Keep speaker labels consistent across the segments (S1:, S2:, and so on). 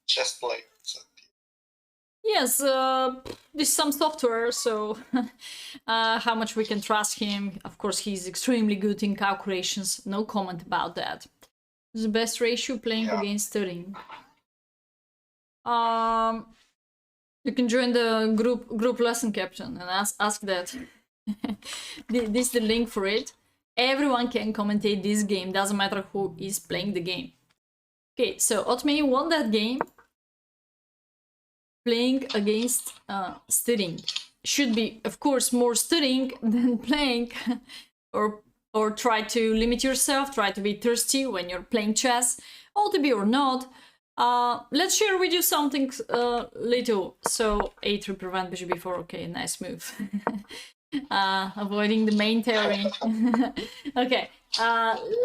S1: chess player. So.
S2: Yes, this is some software, so how much we can trust him. Of course, he's extremely good in calculations. No comment about that. The best ratio playing against 13. You can join the group lesson captain and ask that. This is the link for it. Everyone can commentate this game, doesn't matter who is playing the game. Okay, so Othmane won that game playing against studying. Should be, of course, more studying than playing, or try to limit yourself, try to be thirsty when you're playing chess, OTB or not. Let's share with you something little. So a3 prevent bishop b4. Okay, nice move. Avoiding the main theory. Okay,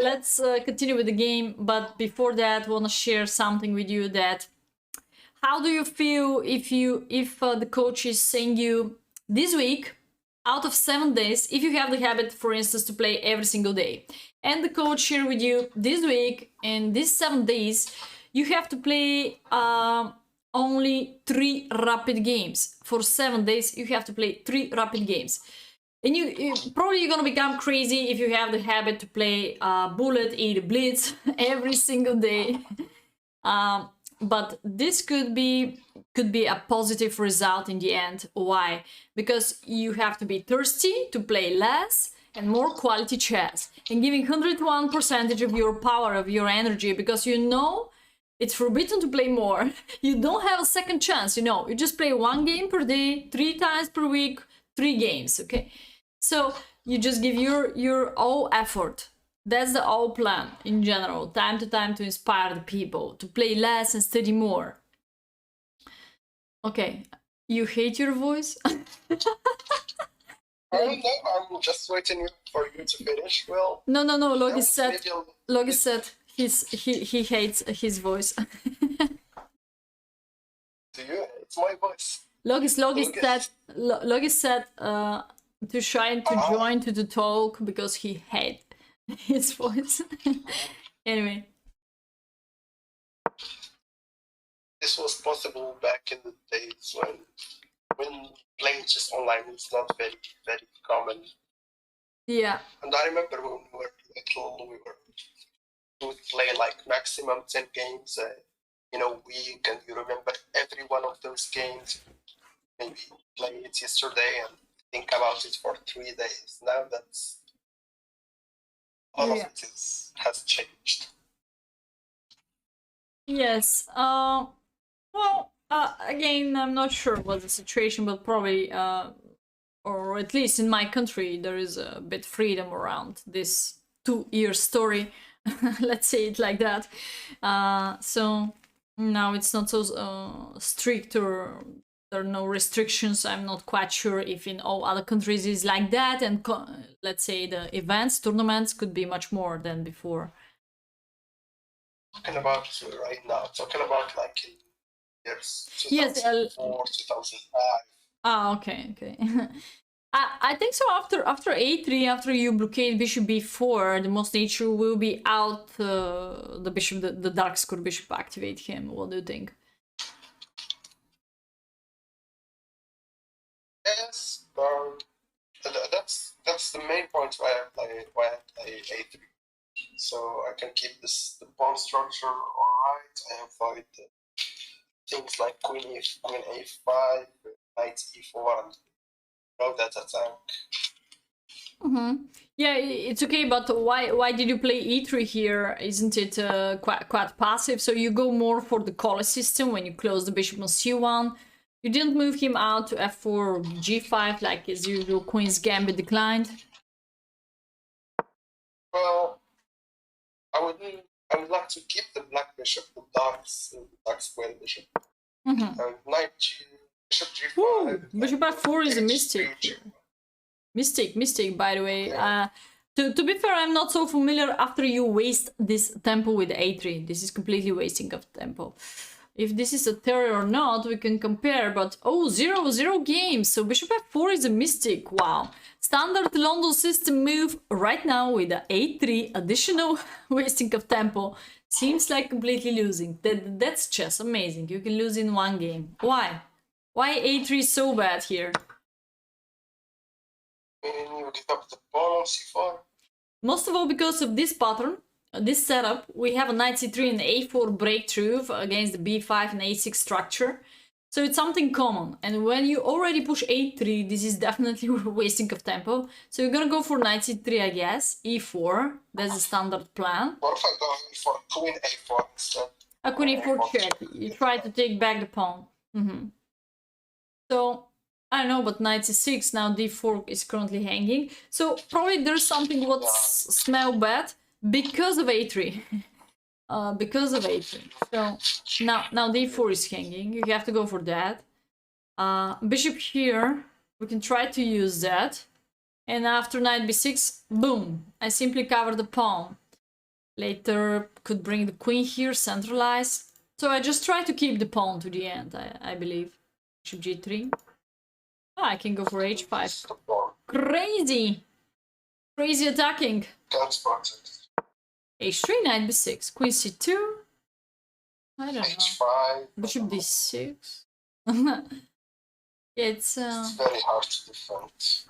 S2: let's continue with the game. But before that, want to share something with you. That how do you feel if the coach is saying you this week, out of 7 days, if you have the habit, for instance, to play every single day, and the coach share with you this week in these 7 days, you have to play only 3 rapid games. For 7 days, you have to play 3 rapid games. And you probably you're gonna become crazy if you have the habit to play bullet, eat blitz every single day. But this could be a positive result in the end. Why? Because you have to be thirsty to play less and more quality chess, and giving 101% of your power, of your energy, because you know it's forbidden to play more. You don't have a second chance, you know. You just play 1 game per day, 3 times per week, 3 games, okay? So you just give your all effort. That's the whole plan in general, time to time, to inspire the people to play less and study more. Okay, you hate your voice?
S1: I'm just waiting for you to finish. Well,
S2: no. Logi said he hates his voice.
S1: Do you? It's my voice.
S2: Logi said to try to join to the talk because he hates his voice. Anyway.
S1: This was possible back in the days when playing chess online is not very, very common.
S2: Yeah.
S1: And I remember when we were little, we would play like maximum 10 games in a week, and you remember every one of those games. Maybe play it yesterday and think about it for 3 days. Now that's all of it has changed.
S2: Yes. Well, again, I'm not sure what the situation, but probably, or at least in my country, there is a bit freedom around this 2-year story. Let's say it like that. So now it's not so strict, or there are no restrictions. I'm not quite sure if in all other countries is like that, and let's say the events, tournaments could be much more than before.
S1: Talking about right now, talking about like in years 2004, 2005.
S2: Okay. I think so. After a3, after you blockade bishop b4, the most nature will be out the bishop, the dark square bishop, activate him. What do you think?
S1: Yes, that's the main point why I play a3. So I can keep the pawn structure alright. I avoid things like queen a5, knight e4, and that attack.
S2: Yeah, it's okay, but why did you play e3 here? Isn't it quite passive? So you go more for the collar system when you close the bishop on c1. You didn't move him out to f4 or g5 like as usual. Queen's gambit declined.
S1: Well, I would like to keep the black bishop, the dark square bishop. Knight bishop g5.
S2: Ooh, bishop f4 is a mistake. Mistake, by the way. To be fair, I'm not so familiar after you waste this tempo with a3. This is completely wasting of tempo. If this is a theory or not, we can compare, but 0 games. So bishop f4 is a mistake. Wow. Standard London system move right now with the a3, additional wasting of tempo. Seems like completely losing. That's chess. Amazing. You can lose in one game. Why? Why a3 is so bad here?
S1: When you give up the pawn on c4.
S2: Most of all because of this pattern, this setup. We have a knight c3 and a4 breakthrough against the b5 and a6 structure. So it's something common. And when you already push a3, this is definitely wasting of tempo. So you're gonna go for knight c3, I guess. e4. That's the standard plan.
S1: What if I go for queen a4 instead?
S2: A queen e4 check. You try to take back the pawn. So I don't know, but knight c6, now d4 is currently hanging. So probably there's something what smell bad because of a3. Because of a3. So now d4 is hanging. You have to go for that. Bishop here. We can try to use that. And after knight b6, boom. I simply cover the pawn. Later could bring the queen here, centralized. So I just try to keep the pawn to the end, I believe. Bishop g3. Oh, I can go for h5. Crazy! Crazy attacking. h3, knight b6, queen c2. I don't know.
S1: h5.
S2: Bishop d6. It's
S1: very hard to defend.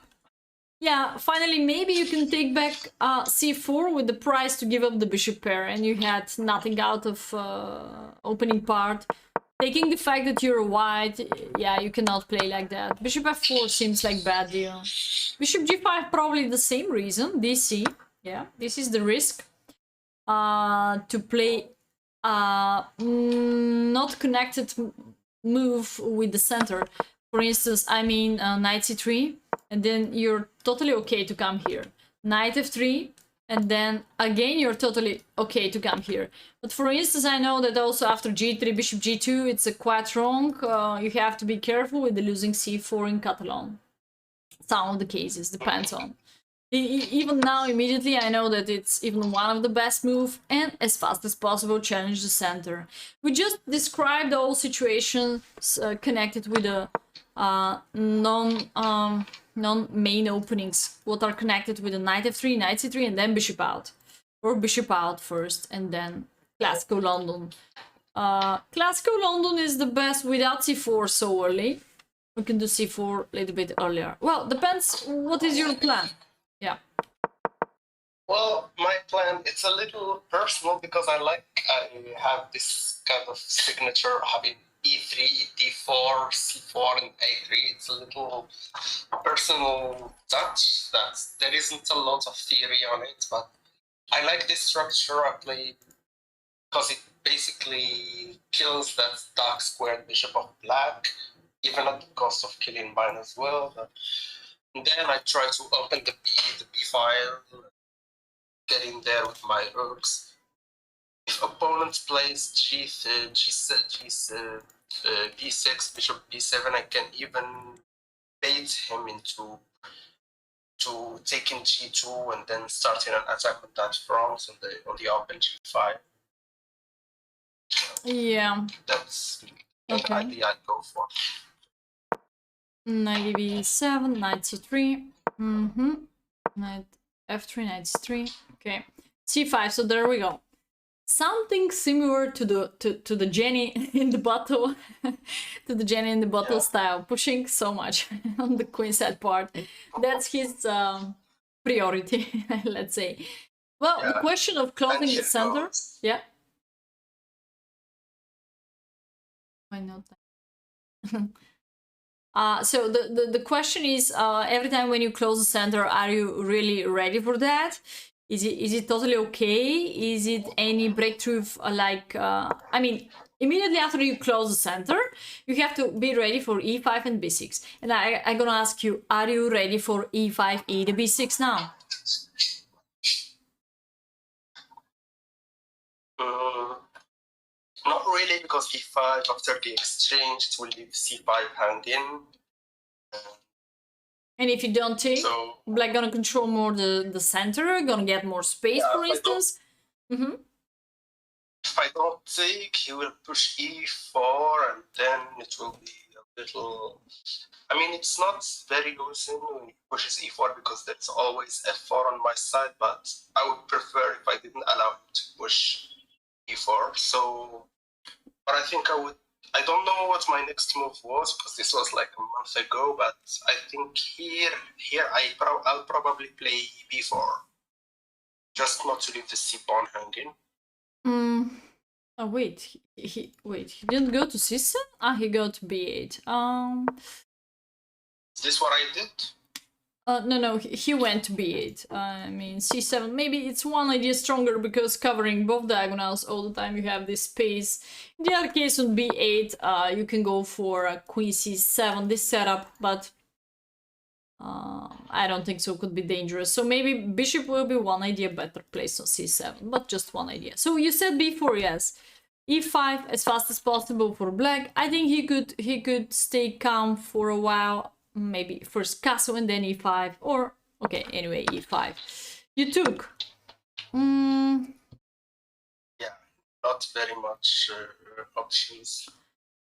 S2: Yeah, finally, maybe you can take back c4 with the price to give up the bishop pair, and you had nothing out of opening part. Taking the fact that you're white, yeah, you cannot play like that. Bishop f4 seems like bad deal. Bishop g5, probably the same reason. dc, yeah, this is the risk. To play not connected move with the center. For instance, I mean knight c3, and then you're totally okay to come here. Knight f3, and then again you're totally okay to come here. But for instance, I know that also after g3, bishop g2, it's quite wrong. You have to be careful with the losing c4 in Catalan. Some of the cases, depends on. Even now, immediately, I know that it's even one of the best moves, and as fast as possible, challenge the center. We just described all situations connected with the non-main openings, what are connected with the knight f3, knight c3, and then bishop out. Or bishop out first, and then classical London. Classical London is the best without c4 so early. We can do c4 a little bit earlier. Well, depends what is your plan. Yeah.
S1: Well, my plan, it's a little personal because I have this kind of signature having e3, d4, c4, and a3. It's a little personal touch that there isn't a lot of theory on it, but I like this structure. I play because it basically kills that dark squared bishop of black, even at the cost of killing mine as well. But and then I try to open the B file, get in there with my rooks. If opponent plays b6, bishop b7, I can even bait him into taking g2 and then starting an attack on that front on the open g5.
S2: Yeah.
S1: That's
S2: okay.
S1: the idea I go for.
S2: Knight b7, knight c3. Knight f3, knight c3. Okay. c5. So there we go. Something similar to the Jenny in the bottle, to the Jenny in the bottle style, pushing so much on the queen side part. That's his priority, let's say. Well, the question of closing the center. Yeah. Why not? So the question is, every time when you close the center, are you really ready for that? Is it totally okay? Is it any breakthrough like, I mean, immediately after you close the center, you have to be ready for e5 and b6. And I'm gonna ask you, are you ready for e5, e to b6 now?
S1: Not really, because e5 after the exchange it will leave c5 hand in.
S2: And if you don't take, so, black gonna control more the center, gonna get more space, for instance.
S1: If I don't take, he will push e4, and then it will be a little. I mean, it's not very losing when he pushes e4 because there's always f4 on my side, but I would prefer if I didn't allow him to push e4. So, but I think I don't know what my next move was because this was like a month ago. But I think here I'll probably play b4, just not to leave the c pawn hanging.
S2: Oh wait, he didn't go to c7. Ah, he got to b8.
S1: Is this what I did?
S2: No, he went to b8. I mean, c7. Maybe it's one idea stronger because covering both diagonals all the time you have this space. In the other case, on b8, you can go for queen c7, this setup, but I don't think so. Could be dangerous. So maybe bishop will be one idea better placed on c7, but just one idea. So you said b4, yes. e5 as fast as possible for black. I think he could stay calm for a while. Maybe first castle and then e5, or okay, anyway, e5. You took.
S1: Yeah, not very much options.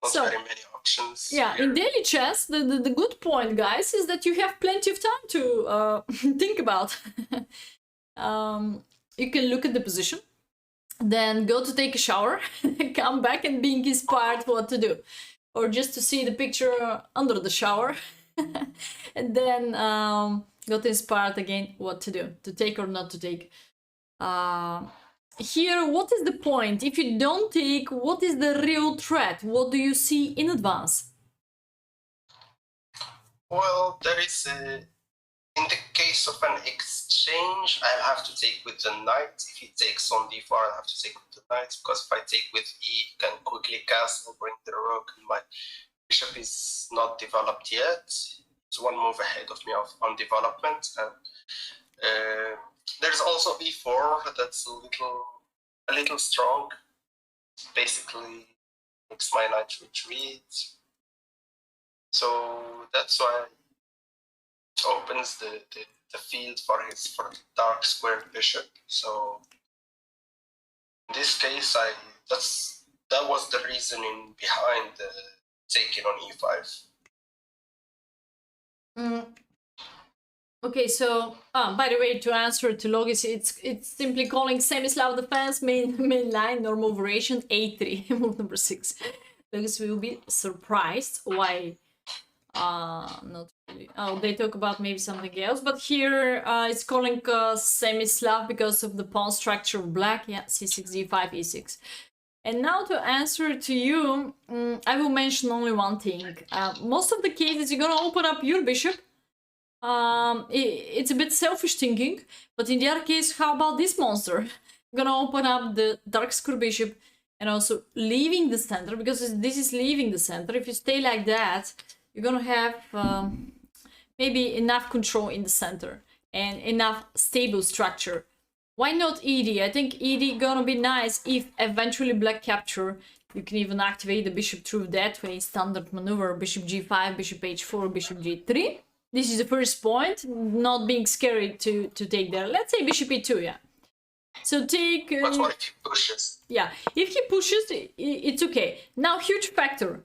S1: Not very many options.
S2: Yeah,
S1: here.
S2: in daily chess, the good point, guys, is that you have plenty of time to think about. You can look at the position, then go to take a shower, come back and being inspired what to do. Or just to see the picture under the shower. And then got inspired again what to do, to take or not to take. Here, what is the point? If you don't take, what is the real threat? What do you see in advance?
S1: Well, there is in the case of an exchange, I'll have to take with the knight. If he takes on d4, I'll have to take with the knight, because if I take with e, he can quickly castle, bring the rook, and my bishop is not developed yet. It's one move ahead of me on development. And there's also e4 that's a little strong. Basically makes my knight retreat. So that's why it opens the field for the dark squared bishop. So in this case, that was the reasoning behind taking on e5.
S2: Okay, so by the way, to answer to Logis, it's simply calling semi-Slav defense main line normal variation a3 move number 6. Logis will be surprised why not really. Oh, they talk about maybe something else, but here it's calling semi-Slav because of the pawn structure of black. Yeah, c6, d5, e6. And now to answer to you, I will mention only one thing. Most of the cases you're gonna open up your bishop. It's a bit selfish thinking, but in the other case, how about this monster? I'm gonna open up the dark square bishop and also leaving the center, because this is leaving the center. If you stay like that, you're gonna have maybe enough control in the center and enough stable structure. Why not ED? I think ED gonna be nice if eventually black capture. You can even activate the bishop through that way, standard maneuver, bishop g5, bishop h4, bishop g3. This is the first point, not being scary to take there. Let's say bishop e2, yeah. So take...
S1: But what if he pushes?
S2: Yeah, if he pushes, it's okay. Now, huge factor.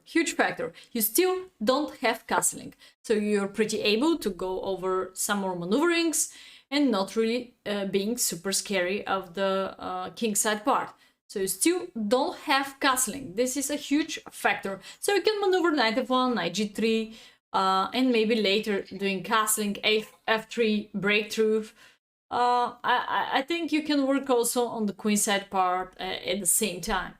S2: You still don't have castling. So you're pretty able to go over some more maneuverings and not really being super scary of the kingside part. So you still don't have castling. This is a huge factor. So you can maneuver knight f1, knight g3, and maybe later doing castling, f3, breakthrough. I think you can work also on the queenside part at the same time.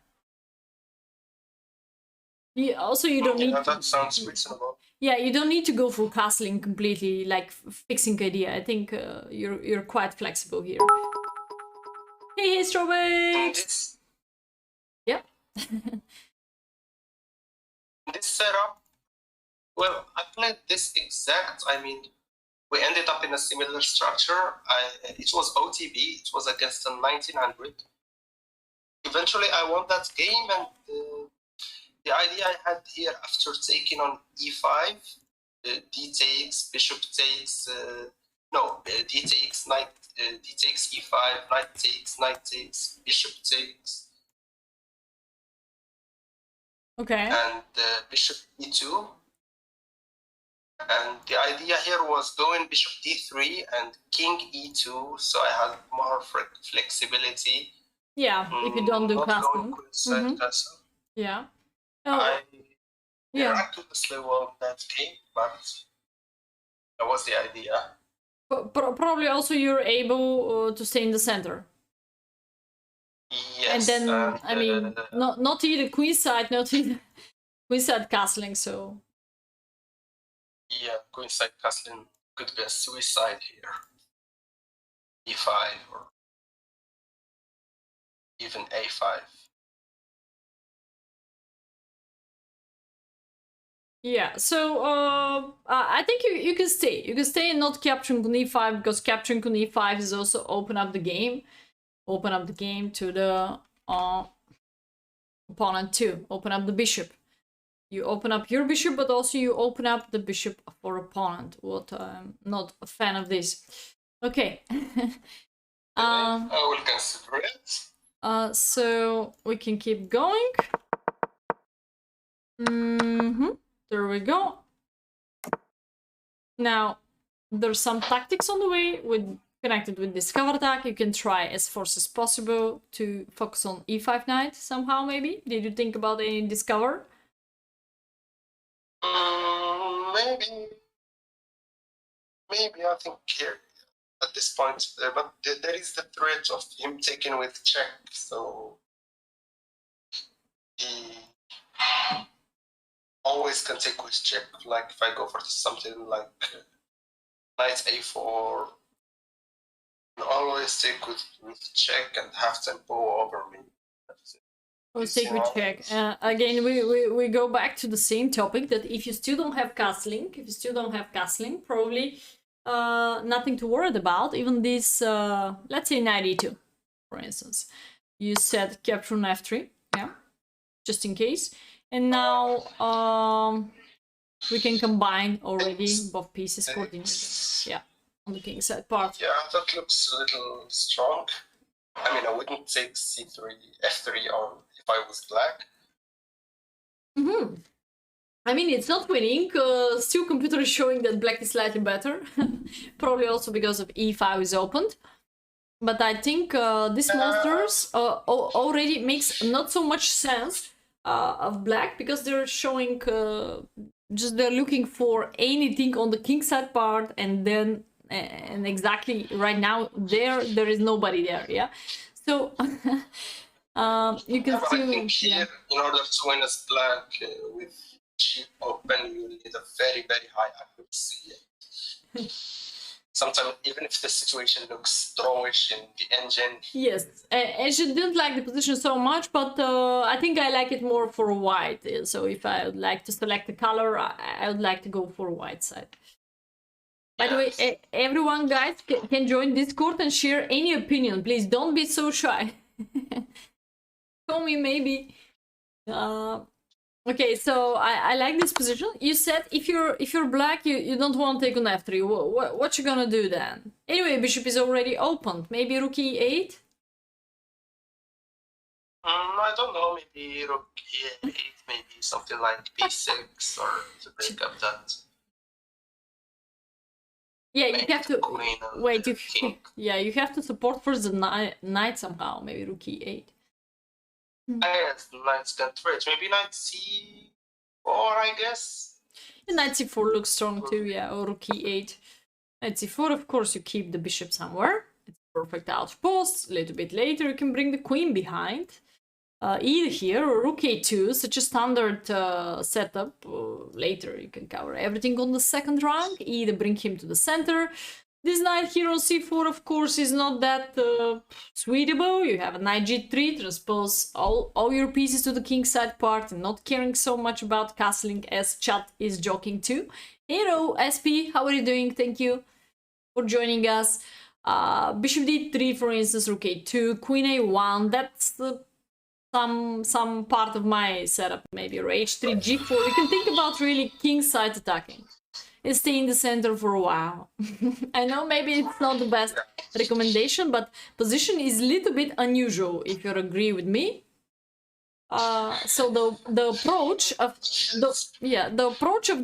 S2: You don't need.
S1: That sounds reasonable.
S2: Yeah, you don't need to go for castling completely, like fixing idea. I think you're quite flexible here. Hey, Strawberries! Yeah.
S1: This setup, well, I played this exact, we ended up in a similar structure. It was OTB, it was against a 1900. Eventually I won that game, and the idea I had here after taking on e5, d takes, bishop takes, d takes, knight, d takes e5, knight takes, bishop takes.
S2: Okay.
S1: And bishop e2. And the idea here was going bishop d3 and king e2, so I had more flexibility
S2: Yeah, if you don't do
S1: Not going
S2: castling.
S1: queenside castle.
S2: Yeah.
S1: I
S2: Yeah.
S1: interacted with slow on that game, but that was the idea.
S2: Probably also you're able to stay in the center.
S1: Yes.
S2: And then, I mean, not either queenside, not either queenside castling, so.
S1: Yeah, queenside castling could be a suicide here. E5 or even A5.
S2: Yeah, so I think you can stay. You can stay and not capturing on e5 because capturing on e5 is also open up the game. Open up the game to the opponent too. Open up the bishop. You open up your bishop, but also you open up the bishop for opponent. What I'm not a fan of this. Okay.
S1: I will consider it.
S2: So we can keep going. There we go. Now, there's some tactics on the way connected with discover attack. You can try as fast as possible to focus on e5 knight somehow, maybe. Did you think about any discover?
S1: Maybe I think here at this point, but there is the threat of him taking with check, so he always can take with check. Like if I go for something like knight a4, always take with check and have tempo over me.
S2: Let's take with check. Again, we go back to the same topic that if you still don't have castling, probably nothing to worry about. Even this, let's say 92, for instance. You said capture on f3, yeah, just in case. And now we can combine already both pieces coordinated. Yeah, on the king side part.
S1: Yeah, that looks a little strong. I mean, I wouldn't take c3, f3 on if I was black.
S2: I mean, it's not winning. Still, computer is showing that black is slightly better. Probably also because of e5 is opened. But I think these monsters already makes not so much sense of black because they're showing just they're looking for anything on the king side part, and then and exactly right now there is nobody there. Yeah, so you can still.
S1: I think here, in order to win as black with G open, you need a very high accuracy. Sometimes, even if the situation looks drawish in the engine.
S2: Yes, I didn't like the position so much, but I think I like it more for white. So if I would like to select the color, I would like to go for white side. By the way, everyone, guys, can join Discord and share any opinion. Please don't be so shy. Tell me maybe. Okay, so I like this position. You said if you're black, you don't want to take on f3. What you gonna do then? Anyway, bishop is already opened. Maybe rook e8?
S1: I don't know. Maybe rook e8. Maybe something like b6 or to break up that.
S2: Yeah, you have to wait. You have to support first the knight somehow. Maybe rook e8.
S1: Yes, knight can trade. Maybe knight c4, I guess.
S2: Knight c4 looks strong too, yeah, or rook e8. Knight c4, of course, you keep the bishop somewhere. It's perfect outpost. A little bit later, you can bring the queen behind. Either here or rook a2, such a standard setup. Later, you can cover everything on the second rank. Either bring him to the center. This knight here on c4, of course, is not that suitable. You have a knight g3, transpose all your pieces to the king side part and not caring so much about castling as chat is joking too. Hello, SP, how are you doing? Thank you for joining us. Bishop d3, for instance, rook a2, queen a1, that's some part of my setup, maybe, or h3, g4. You can think about really king side attacking. And stay in the center for a while. I know maybe it's not the best recommendation, but position is a little bit unusual, if you agree with me. So the approach of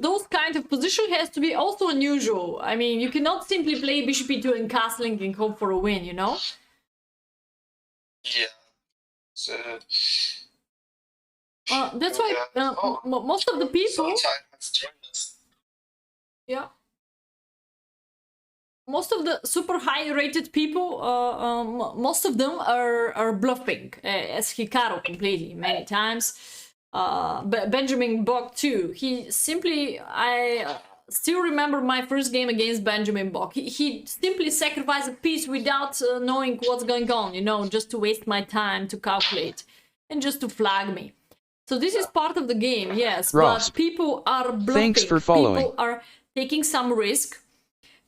S2: those kind of position has to be also unusual. I mean, you cannot simply play bishop e2 and castling and hope for a win, you know?
S1: Yeah,
S2: That's why most of the people. Yeah. Most of the super high rated people, most of them are bluffing, as Hikaru completely many times. Benjamin Bok too. He simply, I still remember my first game against Benjamin Bok. He simply sacrificed a piece without knowing what's going on, you know, just to waste my time to calculate and just to flag me. So this is part of the game, yes,
S3: Ross,
S2: but people are bluffing.
S3: thanks for following.
S2: People are taking some risk.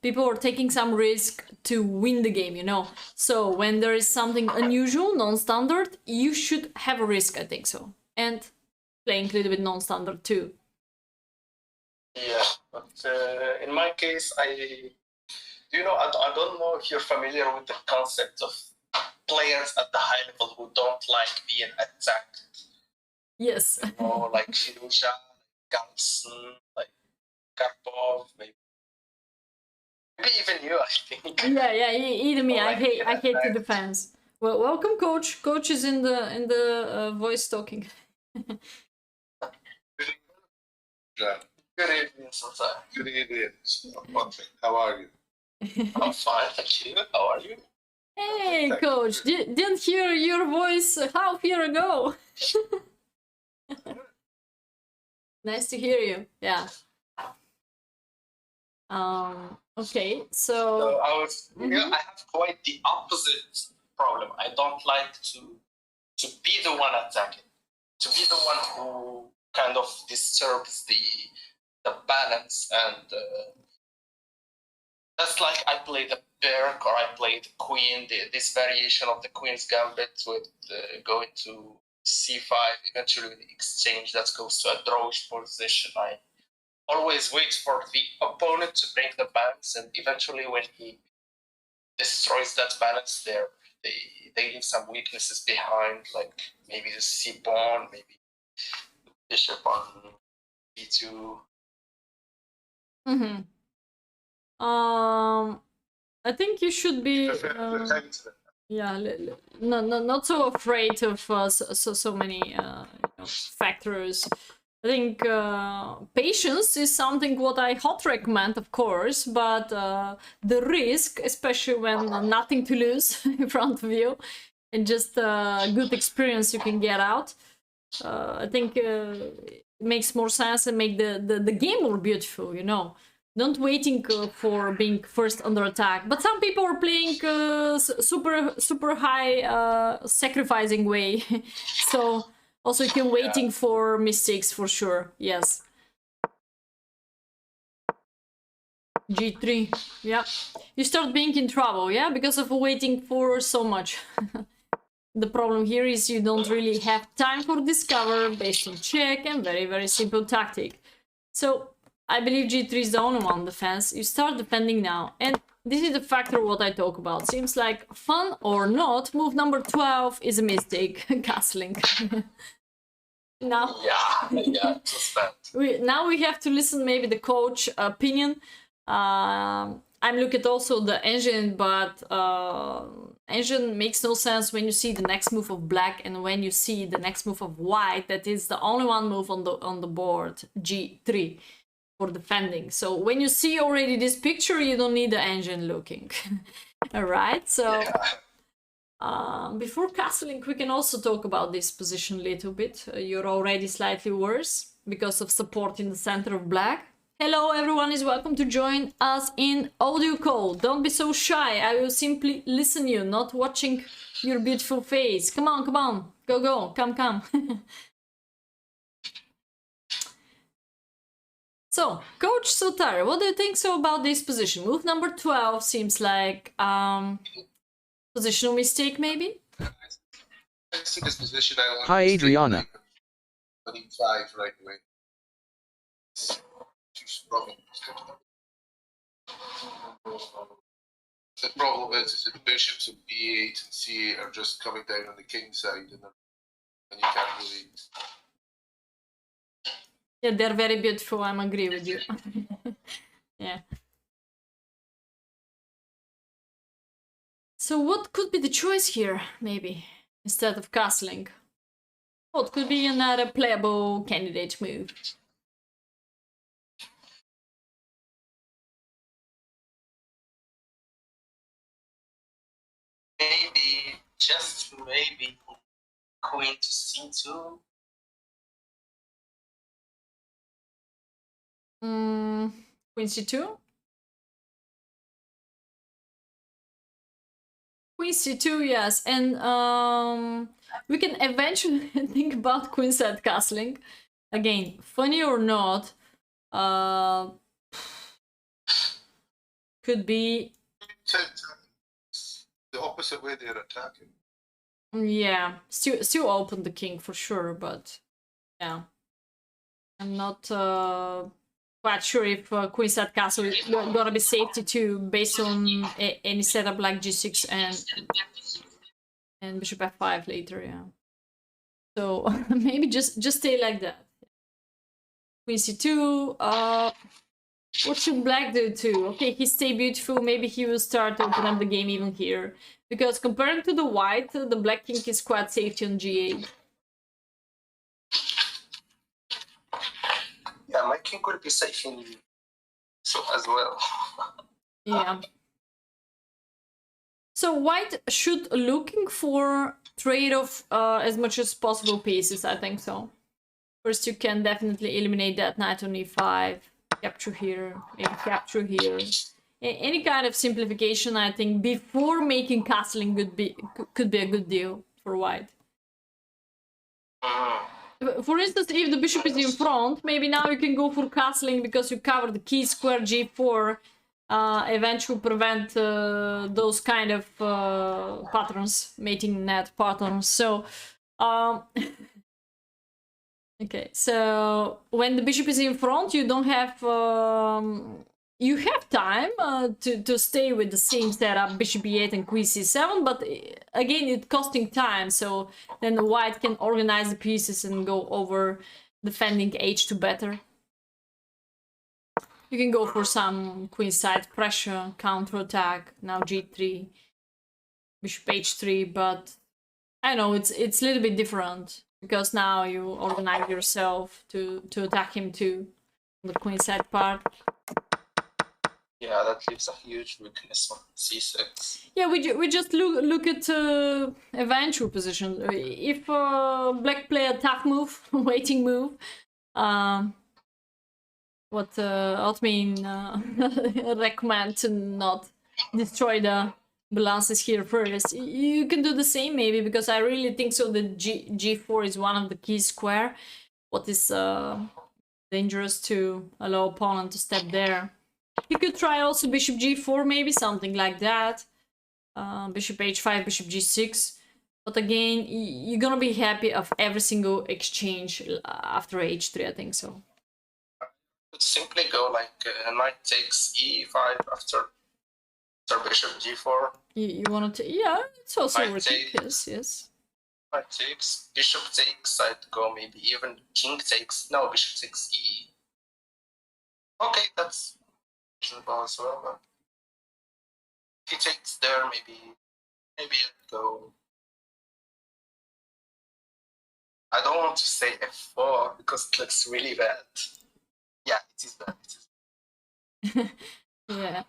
S2: People are taking some risk to win the game, you know. So when there is something unusual, non-standard, you should have a risk, I think so. And playing a little bit non-standard too.
S1: Yeah, but in my case, I don't know if you're familiar with the concept of players at the high level who don't like being attacked.
S2: Yes.
S1: You know, like Shirusha, Gamson, like Karpov, maybe even you, I think.
S2: Yeah, even me. I hate the defense. Well, welcome, coach. Coach is in the voice talking.
S1: Good evening, Sultan.
S4: Good evening. How are you?
S1: I'm fine, thank you. How are you?
S2: Hey, coach. Didn't hear your voice half year ago. Nice to hear you. Yeah. Okay, so
S1: I was. I have quite the opposite problem. I don't like to be the one attacking, to be the one who kind of disturbs the balance, and that's like I play the Berk or I play the Queen. This variation of the Queen's Gambit with going to c5, eventually with the exchange that goes to a drawish position. I always wait for the opponent to break the balance, and eventually when he destroys that balance, they leave some weaknesses behind, like maybe the c pawn, maybe bishop on b2.
S2: I think you should be yeah, not so afraid of so many factors. I think patience is something what I hot recommend, of course, but the risk, especially when nothing to lose in front of you, and just good experience you can get out, I think it makes more sense and make the game more beautiful, you know. Not waiting for being first under attack. But some people are playing super high sacrificing way. So also you can waiting for mistakes for sure. Yes. G3. Yeah. You start being in trouble, yeah, because of waiting for so much. The problem here is you don't really have time for discover based on check and very simple tactic. So I believe G3 is the only one defense. You start defending now. And this is the factor what I talk about. Seems like fun or not, move number 12 is a mistake. Castling. Now,
S1: yeah, just that.
S2: Now we have to listen maybe the coach opinion. I'm looking at also the engine, but engine makes no sense when you see the next move of black and when you see the next move of white. That is the only one move on the board, G3. For defending. So when you see already this picture, you don't need the engine looking. All right, so before castling, we can also talk about this position a little bit. You're already slightly worse because of support in the center of black. Hello, everyone is welcome to join us in audio call. Don't be so shy. I will simply listen you, not watching your beautiful face. Come on, go, come. So, Coach Sotar, what do you think so about this position? Move number 12 seems like positional mistake, maybe?
S4: I see this position.
S3: Hi, Adriana.
S4: 25 right away. Too strong. The problem is that bishops of b8 and c8 are just coming down on the king side, and you can't really.
S2: Yeah, they're very beautiful. I'm agree with you. Yeah. So what could be the choice here, maybe? instead of castling. What could be another playable candidate move?
S1: Maybe, just maybe, queen to c2.
S2: Queen c2? Queen c2, yes, and we can eventually think about queenside castling. Again, funny or not, could be
S4: The opposite way they're attacking.
S2: yeah, still open the king for sure, but yeah, I'm not quite sure if queenside castle is gonna be safety too, based on any setup like g6 and bishop f5 later. Yeah, so maybe just stay like that. Queen c2. What should black do too? Okay, he stay beautiful. Maybe he will start to open up the game even here. Because compared to the white, the black king is quite safety on g8.
S1: Yeah, my king could be safe in so as well.
S2: Yeah. So white should looking for trade-off as much as possible pieces, I think so. First you can definitely eliminate that knight on e5, capture here, maybe capture here. Any kind of simplification, I think, before making castling could be a good deal for white. For instance, if the bishop is in front, maybe now you can go for castling because you cover the key square g4, eventually prevent those kind of patterns, mating net patterns. So, okay, so when the bishop is in front, you don't have you have time to stay with the same setup, bishop e8 and queen c7, but again, it's costing time, so then the white can organize the pieces and go over defending h2 better. You can go for some queenside pressure, counterattack, now g3, bishop h3, but I know it's a little bit different, because now you organize yourself to attack him too, on the queenside part.
S1: Yeah, that leaves a huge weakness on c6.
S2: Yeah, we just look at eventual position. If black play a tough move, waiting move, what Othmane recommend to not destroy the balances here first. You can do the same maybe, because I really think so that g4 is one of the key square. What is dangerous to allow opponent to step there. You could try also bishop g4, maybe something like that. Bishop h5, bishop g6. But again, you're gonna be happy of every single exchange after h3, I think so.
S1: Could simply go like knight takes e5 after bishop g4.
S2: You want to, yeah, it's also
S1: Knight
S2: working.
S1: takes.
S2: Yes.
S1: Knight takes, bishop takes, I'd go maybe even king takes. No, bishop takes e. Okay, that's reasonable as well. But if he takes there, maybe I'd go. I don't want to say f4 because it looks really bad. Yeah, it is bad. It is.
S2: Yeah.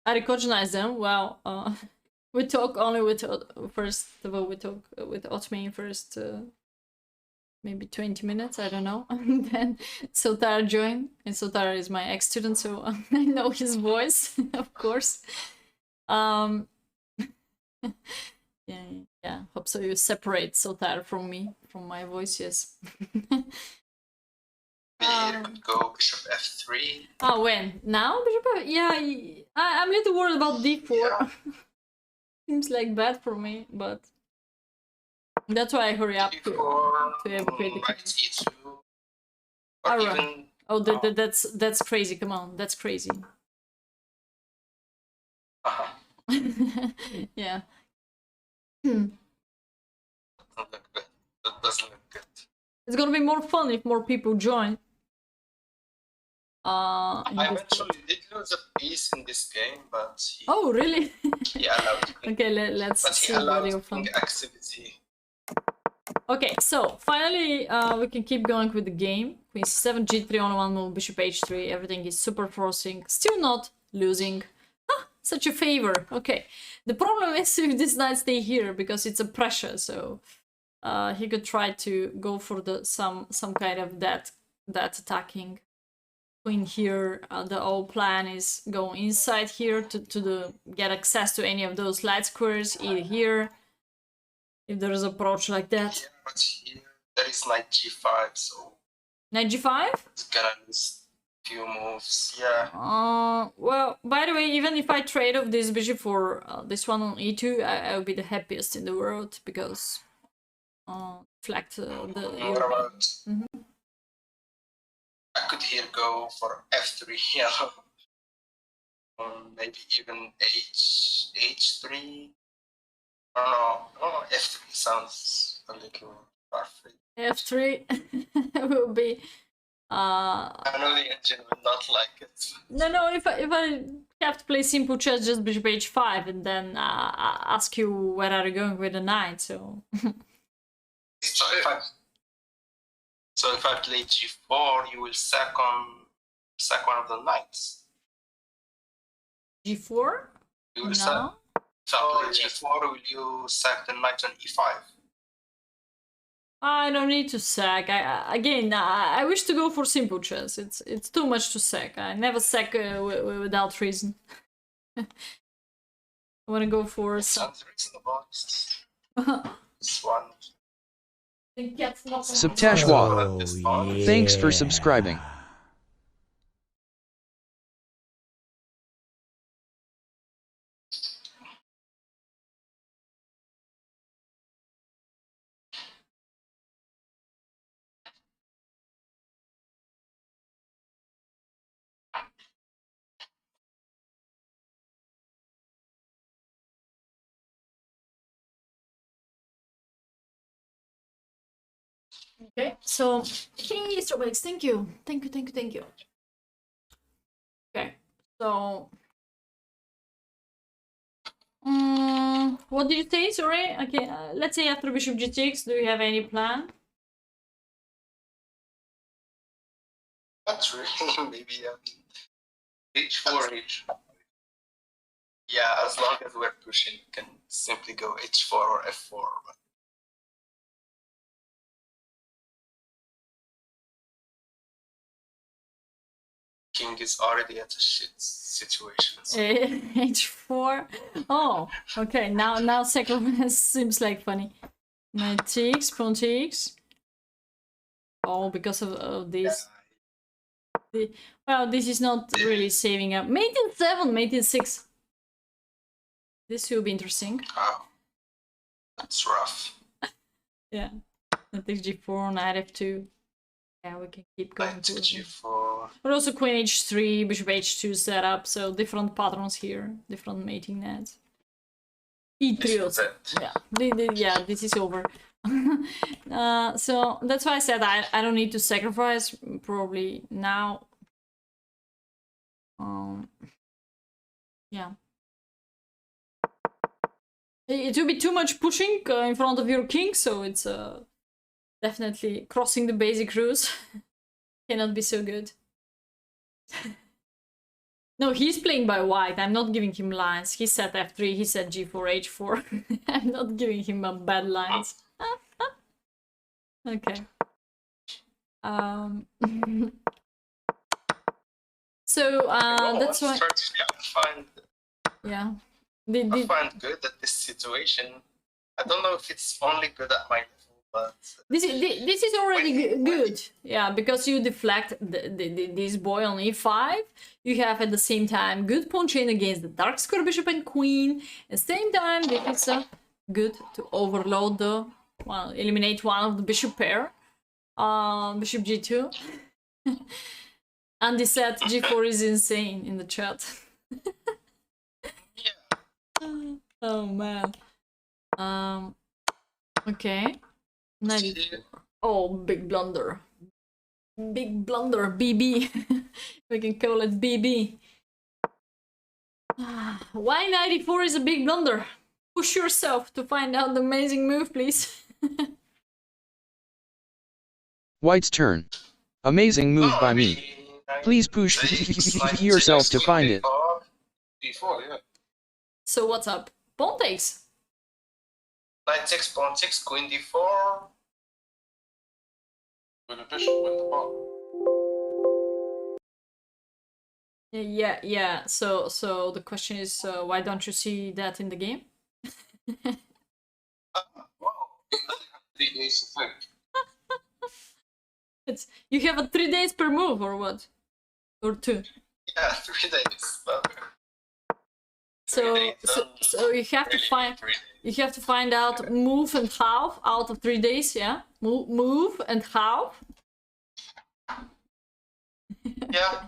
S2: I recognize them. Well, we talk only with first of all, we talk with Othmane first, maybe 20 minutes. I don't know. And then Sotar joined, and Sotar is my ex-student, so I know his voice, of course. Yeah. Hope so. You separate Sotar from me, from my voice. Yes.
S1: Here could go bishop f3.
S2: Oh, when? Now? Yeah, I'm a little worried about d4.
S1: Yeah.
S2: Seems like bad for me, but that's why I hurry up to evacuate the
S1: Knight
S2: king.
S1: e2. Or
S2: Alright.
S1: even...
S2: Oh, that's crazy. Come on, that's crazy. Yeah.
S1: Doesn't look good. That doesn't look good.
S2: It's gonna be more fun if more people join. in
S1: I
S2: this
S1: eventually did lose a piece in this game, but
S2: Oh, really?
S1: he allowed
S2: Okay, let's
S1: but he
S2: see where
S1: allowed
S2: you're from.
S1: king activity.
S2: Okay, so finally we can keep going with the game. Queen c7, g3 on one move, bishop h3, everything is super forcing, still not losing. Ah, such a favor. Okay, the problem is if this knight stay here because it's a pressure, so he could try to go for the some kind of that attacking. Queen here, the old plan is go inside here to get access to any of those light squares, either here, if there is approach like that.
S1: Yeah, but here there is knight g5, so
S2: Knight g5?
S1: he's gonna lose few moves. Yeah.
S2: Well, by the way, even if I trade off this bishop for this one on e2, I will be the happiest in the world because deflect the.
S1: What about? I could here go for f3 yellow. Maybe even h3. I don't know. Oh, f3 sounds a little far-fetched.
S2: f3 will be.
S1: I know the engine will not like it.
S2: No. If I have to play simple chess, just bishop h5, and then ask you where are you going with the knight. So.
S1: So if I play g4, you will sack one of the knights.
S2: g4?
S1: You will
S2: No.
S1: sack. If I play g4, will you sack the knight on e5?
S2: I don't need to sack. I wish to go for simple chess. It's too much to sack. I never sack without reason. I want to go for some.
S1: Sounds reasonable. This one.
S3: Subtashwa.
S5: Oh,
S3: Thanks for
S5: yeah.
S3: subscribing.
S2: Okay, so hey, Strawberries, thank you. Okay, so what did you say? Sorry. Okay, let's say after bishop g6, do you have any plan?
S1: Not really. Maybe.
S4: h4, h.
S1: Yeah, as long as we're pushing, you can simply go h4 or f4. But king is already at a shit situation. So
S2: h4. Oh, okay. Now sacrifice seems like funny. Knight tx, pawn tx. Oh, because of this. Well, this is not really saving up. Mate in 7, mate in 6. This will be interesting.
S1: oh, that's rough.
S2: Yeah. Knight takes g4, knight f2. Yeah, we can keep going.
S1: Knight to g4.
S2: But also queen h3, bishop h2 setup, so different patterns here, different mating nets. e3 also. Yeah, this is over. So that's why I said I don't need to sacrifice probably now. Yeah. It will be too much pushing in front of your king, so it's definitely crossing the basic rules. Cannot be so good. No, he's playing by white. I'm not giving him lines. He said f3, he said g4, h4. I'm not giving him bad lines. Okay. So that's why. Yeah.
S1: I find good at this situation. I don't know if it's only good at my level, but
S2: this is already good. Yeah, because you deflect this boy on e5. You have at the same time good pawn chain against the dark square bishop and queen. At the same time, this is good to overload the eliminate one of the bishop pair. Bishop g2. Andy said g4 is insane in the chat. Oh man. Okay. 94. Oh, big blunder. Big blunder, BB. We can call it BB. Why 94 is a big blunder? Push yourself to find out the amazing move, please.
S3: White's turn. Amazing move by me. Please push yourself to find it.
S4: D4, yeah.
S2: So what's up? Pawn takes.
S1: Knight 6, pawn 6, queen d4.
S4: When the bishop win the pawn.
S2: Yeah. So the question is, why don't you see that in the game?
S1: Wow.
S4: 3 days to think.
S2: You have a 3 days per move, or what? Or 2?
S1: Yeah, 3 days. But
S2: So you have to find
S1: 3 days.
S2: you have to find out move and half out of 3 days. Yeah, move and half.
S1: Yeah.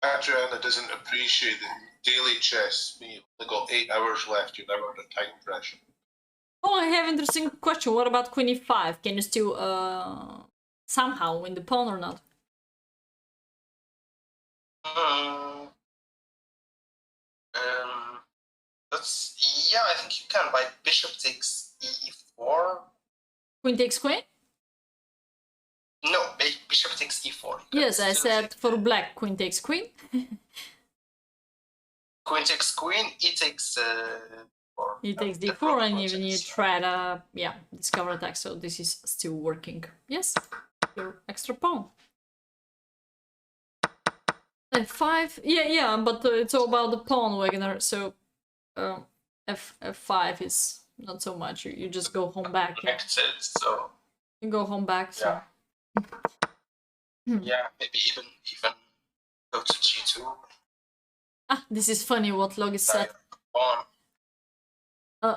S4: Adriana doesn't appreciate that daily chess, when you've only got 8 hours left, you're never under time pressure.
S2: Oh, I have an interesting question. What about queen e5? Can you still somehow win the pawn or not?
S1: Yeah, I think you can. By bishop takes e4.
S2: Queen takes queen?
S1: No, bishop takes e4.
S2: Yes, I said for black, queen takes queen.
S1: Queen takes queen, e takes d4.
S2: He takes d4, and even you try to discover attack. So this is still working. Yes, your extra pawn. F5, yeah, but it's all about the pawn, Wagner. So F5 is not so much. You just go home back. Yeah.
S1: Connected, so
S2: You go home back. So.
S1: yeah, maybe even go to g2.
S2: Ah, this is funny what Log is said.
S1: Pawn.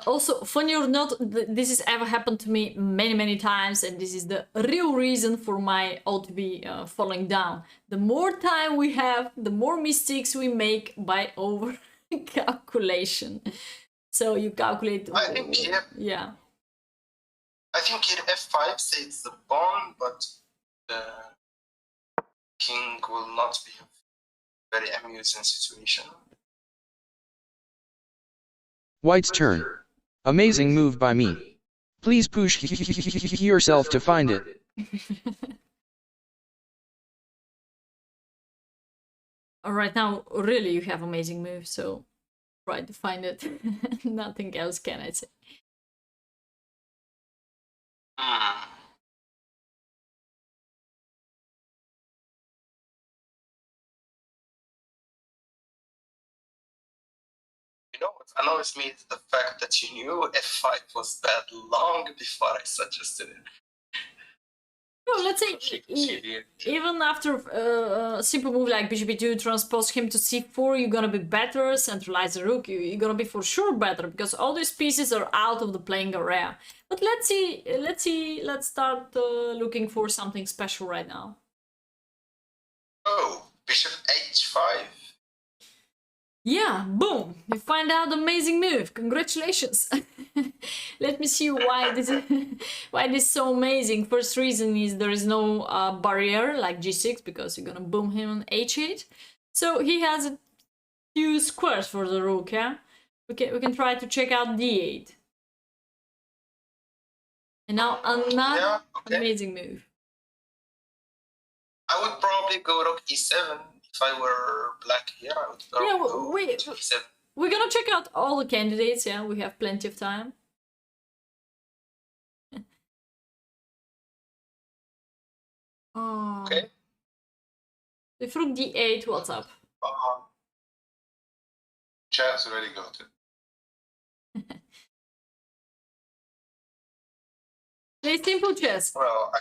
S2: Also, funny or not, this has ever happened to me many times, and this is the real reason for my OTB falling down. The more time we have, the more mistakes we make by over calculation. So you calculate.
S1: I think here.
S2: Yeah.
S1: I think here f5 saves the pawn, but the king will not be a very amusing situation.
S3: White's turn. Amazing move by me. Please push yourself to find it.
S2: Right now, really, you have amazing moves, so try to find it. Nothing else can I say.
S1: You know what annoys me is the fact that you knew f5 was bad long before I suggested it.
S2: Well, let's say even after a simple move like bishop e2 transpose him to c4, you're gonna be better. Centralize the rook, you're gonna be for sure better because all these pieces are out of the playing area. But let's start looking for something special right now.
S1: Oh, bishop h5.
S2: Yeah, boom! You find out the amazing move. Congratulations! Let me see why this is so amazing. First reason is there is no barrier like g6 because you're gonna boom him on h8. So he has a few squares for the rook. Yeah, we can try to check out d8. And now another amazing move.
S1: I would probably go rook e7. If I were black here, I would go to e7.
S2: We're gonna check out all the candidates, yeah? We have plenty of time.
S1: Okay.
S2: If rook d8, what's up?
S4: Chat's already got it.
S2: Play simple chess.
S1: Well,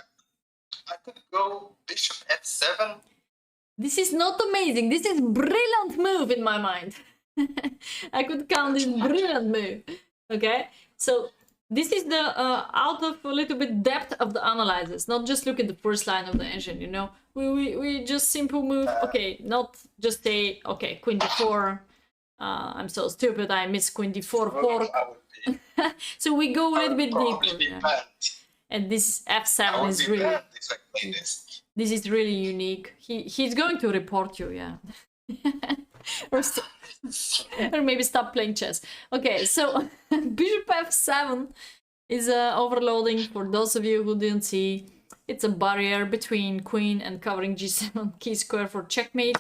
S1: I could go bishop f7.
S2: This is not amazing. This is brilliant move in my mind. I could count this brilliant move. Okay, so this is the out of a little bit depth of the analysis. Not just look at the first line of the engine. You know, we just simple move. Okay, not just say okay queen d4. I'm so stupid. I miss queen d4 fork. So we go a little bit deeper. And this
S1: I
S2: f7
S1: would
S2: is
S1: be
S2: really,
S1: bad if I play this.
S2: this is really unique. He's going to report you, yeah. or, or maybe stop playing chess. Okay, so bishop f7 is overloading. For those of you who didn't see, it's a barrier between queen and covering g7 key square for checkmate.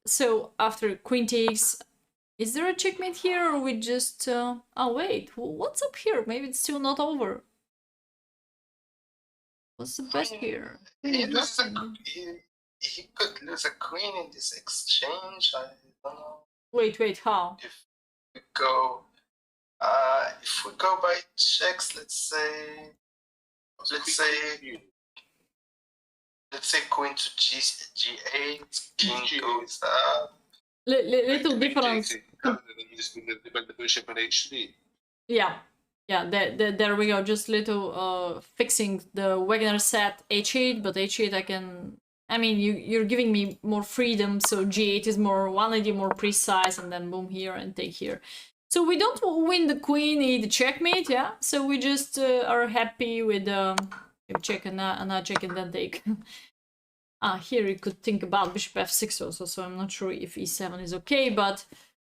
S2: So after queen takes, is there a checkmate here, or we just... oh wait, what's up here? Maybe it's still not over. What's the best here?
S1: He could lose a queen in this exchange. I don't know.
S2: Wait, how?
S1: If we go by checks, let's say queen to g8, king goes up.
S2: Little difference.
S4: And then you just bring the bishop in h3.
S2: Yeah, there we go. Just little fixing the Wegener set h8, but h8 I mean, you're giving me more freedom, so g8 is one idea more precise, and then boom here and take here. So we don't win the queen, the checkmate, yeah? So we just are happy with check and not check and then take. Here you could think about bishop f6 also, so I'm not sure if e7 is okay, but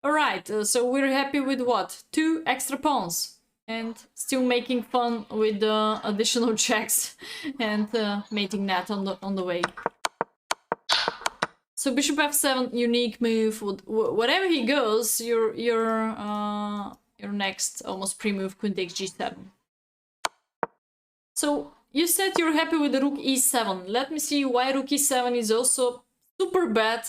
S2: alright, so we're happy with what? 2 extra pawns, and still making fun with the additional checks and mating that on the way. So bishop f7, unique move. Wherever he goes, your next almost pre-move queen takes g7. So you said you're happy with the rook e7. Let me see why rook e7 is also super bad.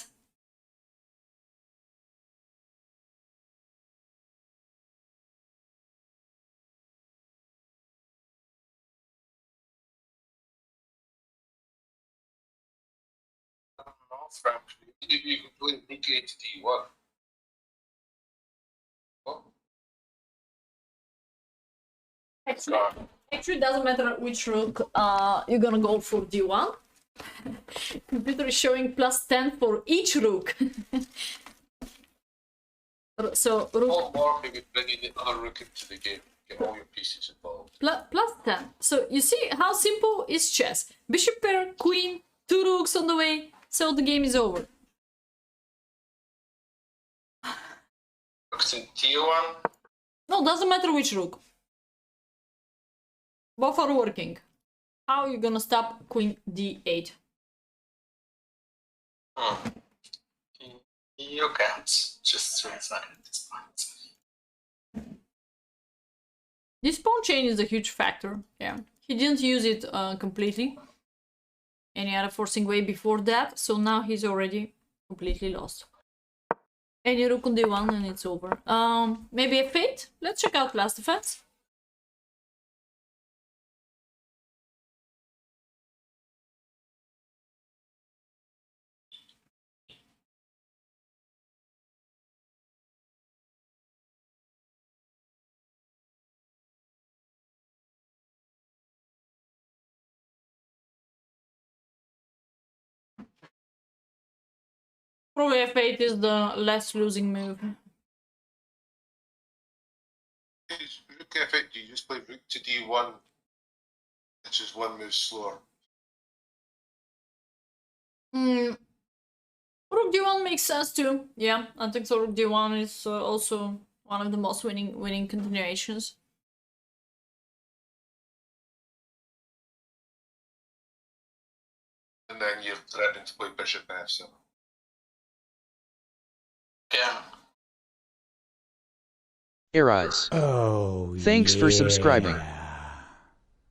S4: Frankly, maybe you could play rook a to d1. Oh.
S2: Actually, it doesn't matter which rook you're gonna go for d1. Computer is showing +10 for each rook. So rook
S4: Or maybe bringing another rook into the game, get all your pieces involved.
S2: +10. So you see how simple is chess. Bishop pair, queen, 2 rooks on the way, so the game is over.
S1: Rooks in d1.
S2: No, doesn't matter which rook. Both are working. How are you gonna stop queen d8?
S1: You can't just resign at this point.
S2: This pawn chain is a huge factor. Yeah, he didn't use it completely. Any other forcing way before that, so now he's already completely lost. Any rook on d1 and it's over. Maybe f8? Let's check out last defense. Probably f8 is the less losing move.
S4: Rook f8, you just play rook to d1. It's just one move slower.
S2: Rook d1 makes sense too. Yeah, I think so. Rook d1 is also one of the most winning continuations.
S4: And then you're threatening to play bishop f7.
S1: Yeah.
S3: Arise.
S5: Oh,
S3: Thanks for subscribing.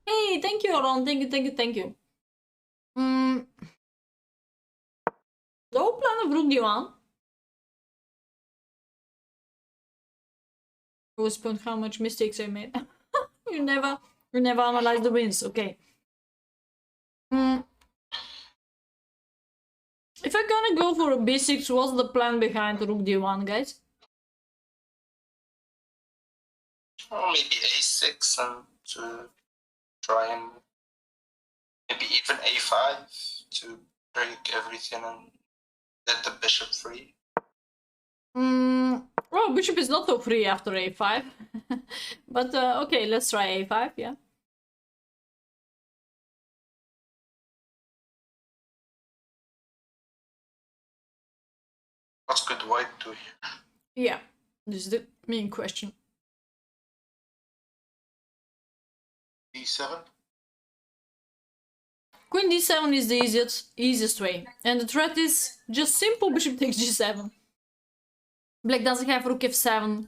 S2: Hey, thank you, Ron. Thank you. The whole plan of rook d1 was point how much mistakes I made. you never analyze the wins. Okay. If I'm gonna go for a b6, what's the plan behind rook d1, guys?
S1: Or maybe a6 and to try and maybe even a5 to break everything and get the bishop free.
S2: Well, bishop is not so free after a5. But okay, let's try a5, yeah.
S1: What could white do here?
S2: Yeah, this is the main question.
S4: D7.
S2: Queen d7 is the easiest way, and the threat is just simple bishop takes g7. Black doesn't have rook f7,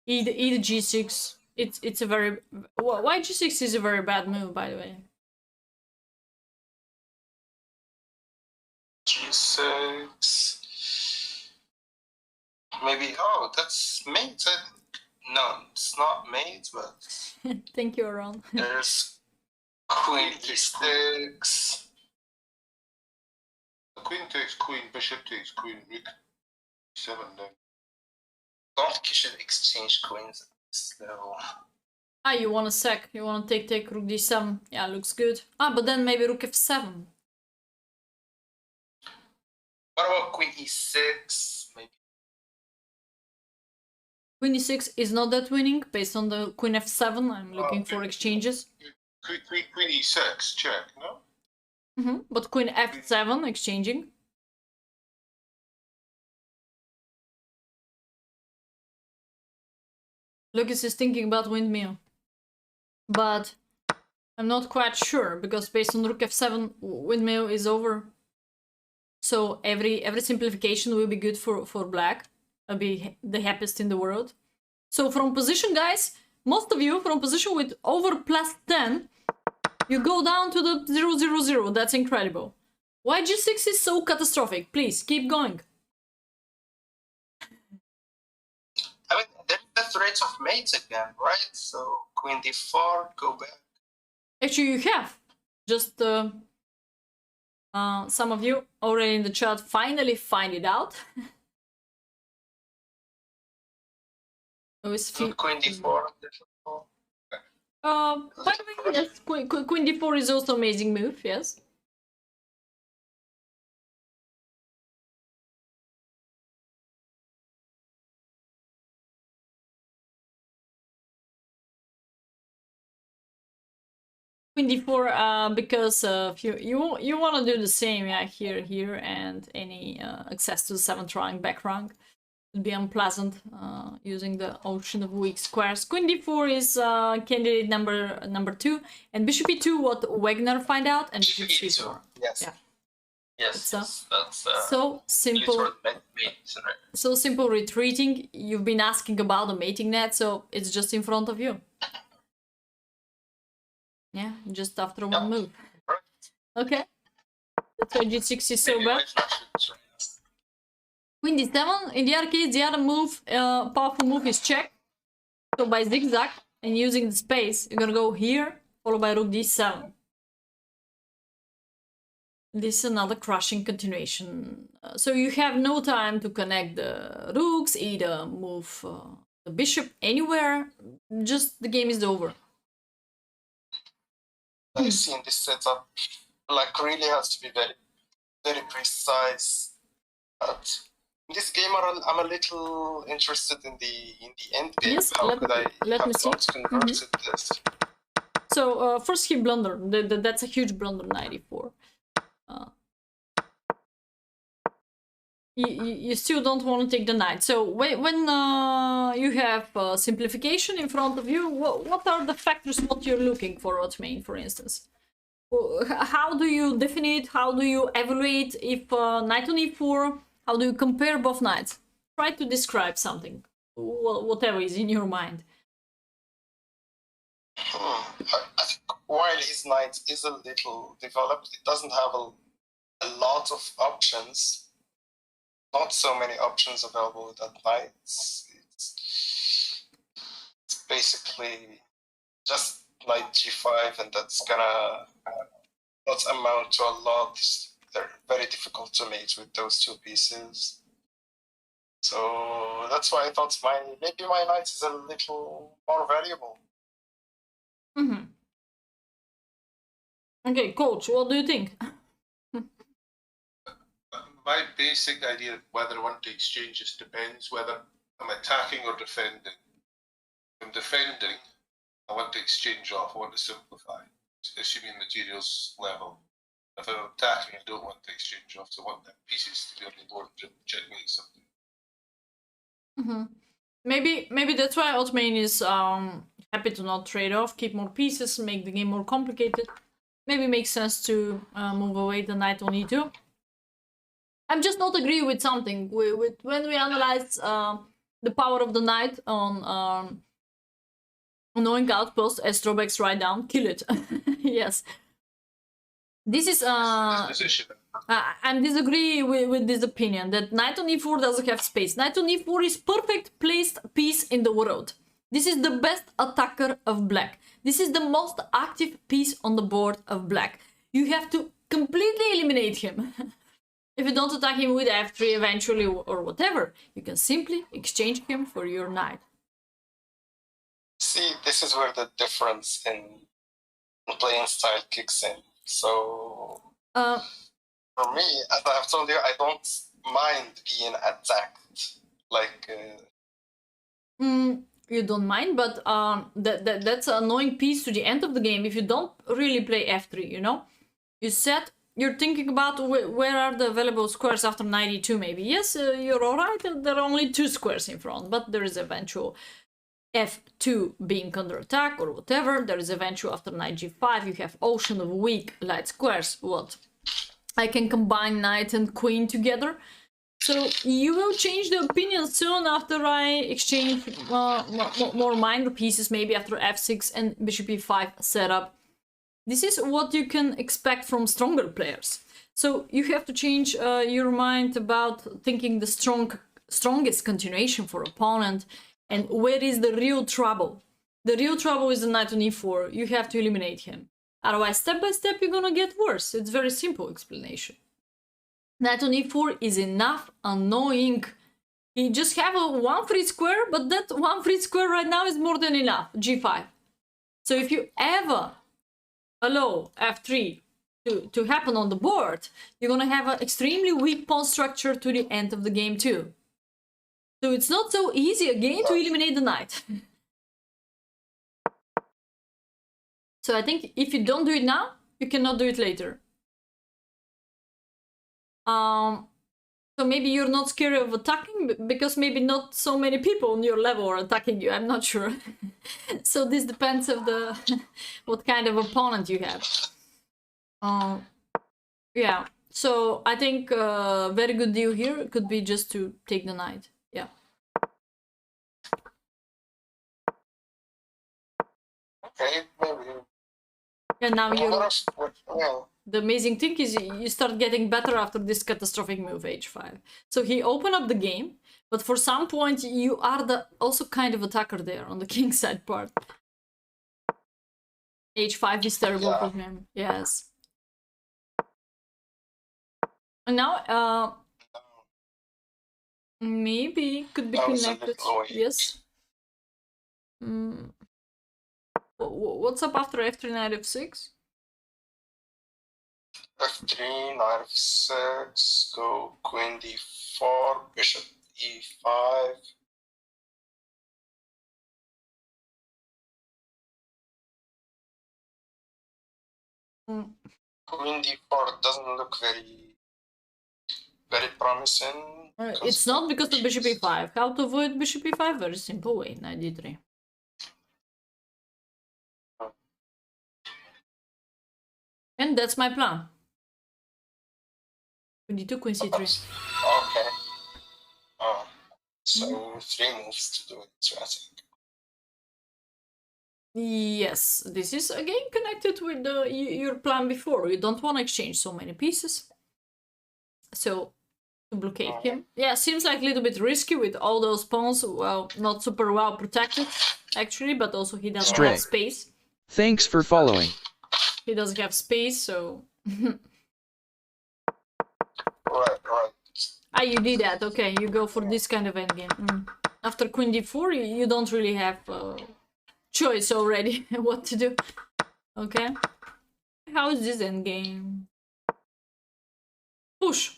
S2: e the g6. It's a very white g6 is a very bad move, by the way.
S1: G6. Maybe. Oh, that's mate. No, it's not mate, but
S2: Thank you, Aaron.
S1: there's Queen e6.
S4: The queen takes queen, bishop takes queen, rook 7 then.
S1: Don't think you should exchange queens at this level.
S2: Ah, you want a sack. You want to take rook d7. Yeah, looks good. Ah, but then maybe rook f7.
S1: What about Queen e6? Maybe.
S2: Queen e6 is not that winning based on the queen f7. I'm looking for exchanges.
S4: Queen e6, check, no?
S2: But queen f7 exchanging. Lucas is thinking about windmill. But I'm not quite sure, because based on rook f7, windmill is over. So every simplification will be good for black. I'll be the happiest in the world. So from position, guys, most of you from position with over plus 10, you go down to the 000. That's incredible. Why g6 is so catastrophic? Please keep going.
S1: I mean, there's the threat of mates again, right? So Queen d4, go back.
S2: Actually, you have. Just some of you already in the chat finally find it out.
S1: Queen d4.
S2: By the way, yes, Queen d4 is also amazing move, yes. Queen d4, because you want to do the same, yeah, here, and any access to the 7th rank, back rank would be unpleasant using the ocean of weak squares. Queen d4 is candidate number 2, and bishop e2 what Wagner find out, and bishop c4.
S1: Yes.
S2: Yeah.
S1: Yes, that's
S2: so simple.
S1: Right?
S2: So simple retreating. You've been asking about the mating net, so it's just in front of you. Yeah, just after one move.
S1: Right.
S2: Okay. That's why g6 is so bad. Queen d7. In the other case, the other move, powerful move is check. So by zigzag and using the space, you're gonna go here, followed by rook d7. This is another crushing continuation. So you have no time to connect the rooks, either move the bishop anywhere. Just the game is over.
S1: I see in this setup, like really has to be very, very precise. But in this game, I'm a little interested in the end game.
S2: Yes,
S1: How could I
S2: let me see.
S1: converted this?
S2: So first he blundered. That's a huge blunder, 94. You still don't want to take the knight. So when you have simplification in front of you, what are the factors what you're looking for, Othmane, for instance? How do you define it? How do you evaluate if knight on e4? How do you compare both knights? Try to describe something, whatever is in your mind.
S1: I think while his knight is a little developed, it doesn't have a lot of options. Not so many options available with that knight. It's basically just knight g5, and that's gonna not amount to a lot. They're very difficult to mate with those two pieces. So that's why I thought maybe my knight is a little more valuable.
S2: Okay, coach, what do you think?
S4: My basic idea of whether I want to exchange just depends whether I'm attacking or defending. If I'm defending, I want to exchange off, I want to simplify, assuming materials level. If I'm attacking, I don't want to exchange off, so I want the pieces to be on the board to checkmate something.
S2: Maybe that's why Othmane is happy to not trade off, keep more pieces, make the game more complicated. Maybe makes sense to move away the knight on e2. I'm just not agree with something. When we analyze the power of the knight on knowing outpost as drawbacks right down, kill it. Yes. This is I disagree with this opinion that knight on e4 doesn't have space. Knight on e4 is perfect placed piece in the world. This is the best attacker of black. This is the most active piece on the board of black. You have to completely eliminate him. If you don't attack him with f3 eventually or whatever, you can simply exchange him for your knight.
S1: See, this is where the difference in playing style kicks in. So, for me, as I've told you, I don't mind being attacked. Like,
S2: you don't mind, but that's an annoying piece to the end of the game if you don't really play f3, you know? You're thinking about where are the available squares after 92 maybe. Yes, you're alright, there are only 2 squares in front, but there is eventual f2 being under attack or whatever. There is eventual after knight g5, you have ocean of weak light squares. What? I can combine knight and queen together. So you will change the opinion soon after I exchange more minor pieces, maybe after f6 and bishop e5 setup. This is what you can expect from stronger players. So you have to change your mind about thinking the strongest continuation for opponent and where is the real trouble. The real trouble is the knight on e4. You have to eliminate him. Otherwise, step by step, you're gonna get worse. It's very simple explanation. Knight on e4 is enough annoying. You just have one free square, but that one free square right now is more than enough. g5. So if you ever allow f3 to happen on the board, you're gonna have an extremely weak pawn structure to the end of the game too. So it's not so easy again to eliminate the knight. So I think if you don't do it now, you cannot do it later. So maybe you're not scared of attacking because maybe not so many people on your level are attacking you. I'm not sure. So this depends of the what kind of opponent you have. Yeah. So I think a very good deal here could be just to take the knight. Yeah.
S1: okay, maybe.
S2: And now you.
S1: Well,
S2: The amazing thing is you start getting better after this catastrophic move, h5. So he opened up the game, but for some point you are the also kind of attacker there on the king side part. h5 is terrible for him, yes. And now, maybe could be connected, yes. What's up after f3, knight f6?
S1: f3, knight f6, go queen d4, bishop e5. Queen d4 doesn't look very promising.
S2: It's not because of bishop e5. How to avoid bishop e5? Very simple way, knight d3. And that's my plan. Queen d2, queen c3.
S1: Okay. So 3 moves to do it, I think.
S2: Yes, this is again connected with your plan before. You don't want to exchange so many pieces. So, to blockade him. Yeah, seems like a little bit risky with all those pawns. Well, not super well protected, actually, but also he doesn't have space.
S3: Thanks for following.
S2: He doesn't have space, so...
S1: Right.
S2: Ah, you did that. Okay, you go for this kind of endgame. After queen d4, you don't really have choice already what to do. Okay. How is this endgame? Push.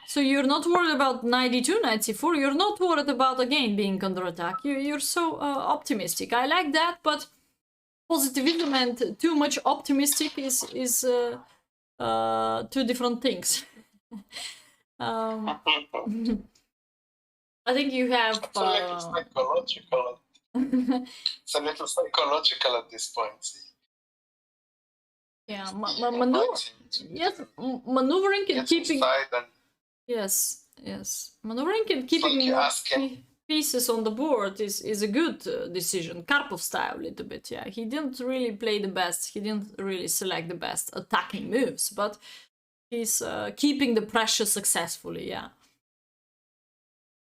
S2: So you're not worried about knight d2, knight c4. You're not worried about again being under attack. You're so optimistic. I like that, but positivism and too much optimistic is two different things. Um, I think you have.
S1: It's a little psychological. It's a little psychological at this point. See.
S2: Yeah,
S1: He invites him to
S2: yes, maneuvering and
S1: get
S2: keeping.
S1: inside, and
S2: Yes, yes, maneuvering and
S1: it's like
S2: keeping
S1: you
S2: more
S1: ask him.
S2: pieces on the board is a good decision. Karpov style, a little bit. Yeah, he didn't really play the best. He didn't really select the best attacking moves, but he's keeping the pressure successfully. Yeah.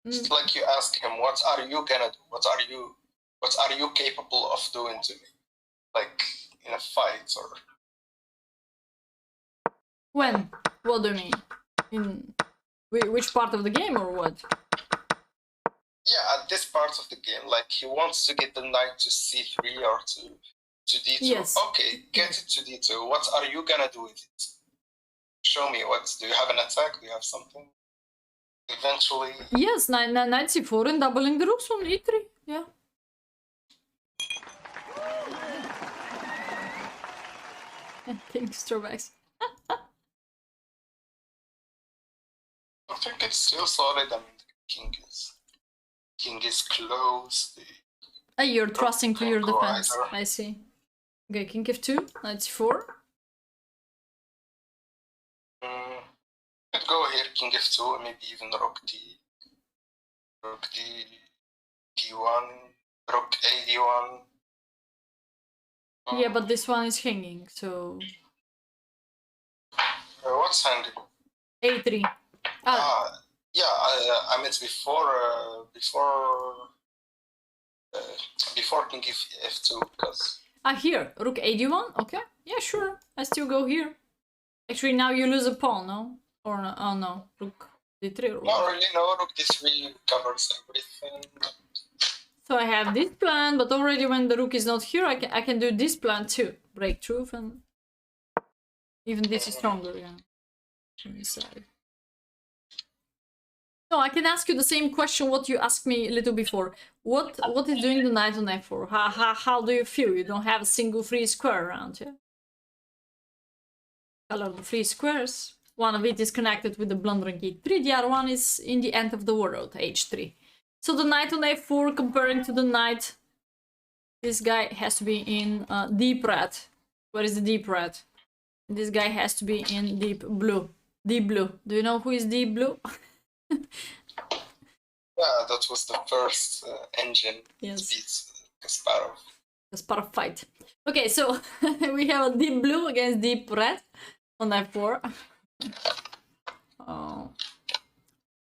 S1: It's like you ask him, "What are you gonna do? What are you capable of doing to me?" Like in a fight or.
S2: When? What do you mean? In which part of the game or what?
S1: Yeah, at this part of the game, like he wants to get the knight to c3 or to d2.
S2: Yes.
S1: Okay, get it to d2. What are you gonna do with it? Show me what. Do you have an attack? Do you have something? Eventually.
S2: Yes, knight c4 and doubling the rooks on e3. Yeah. Thanks, Strobex.
S1: I think it's still solid. I mean, the king is close.
S2: You're trusting to your defense.
S1: Either.
S2: I see. Okay, king f2, knight c4.
S1: Could go here, king f2, maybe even rook d1, rook a d1.
S2: Yeah, but this one is hanging, so
S1: What's hanging?
S2: a3.
S1: Yeah, I meant before king f2 because.
S2: Here, rook a d1. Okay, yeah, sure. I still go here. Actually, now you lose a pawn, no? Or no? Oh no, rook d3. Or
S1: Not really, no. Rook d3 covers everything.
S2: So I have this plan, but already when the rook is not here, I can do this plan too. Breakthrough, and even this is stronger, yeah. Let me say. No, I can ask you the same question what you asked me a little before. What is doing the knight on f4? How do you feel? You don't have a single free square around, yeah? Color the free squares. One of it is connected with the blundering e3, the other one is in the end of the world, h3. So the knight on f4 comparing to the knight, this guy has to be in deep red. Where is the deep red? This guy has to be in deep blue. Deep blue. Do you know who is deep blue?
S1: Yeah, that was the first engine.
S2: Yes.
S1: Beats Kasparov.
S2: Kasparov fight. Okay, so we have a deep blue against deep red on f4.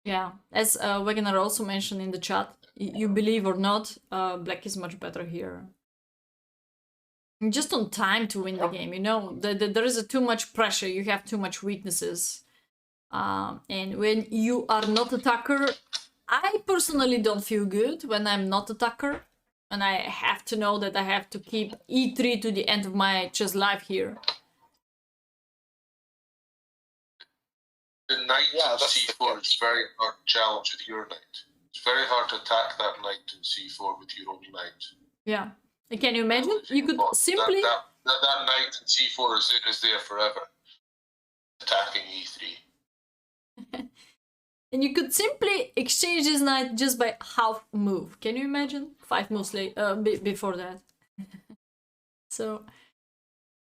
S2: Yeah, as Wegener also mentioned in the chat, you believe or not, black is much better here. Just on time to win the game, you know, there is too much pressure, you have too much weaknesses. And when you are not attacker, I personally don't feel good when I'm not attacker. And I have to know that I have to keep e3 to the end of my chess life here.
S4: The knight on c4 is very hard to challenge with your knight. It's very hard to attack that knight in c4 with your own knight.
S2: Yeah. And can you imagine? You could simply...
S4: That knight in c4 is there forever. Attacking e3.
S2: And you could simply exchange this knight just by half move. Can you imagine? 5 moves before that. So,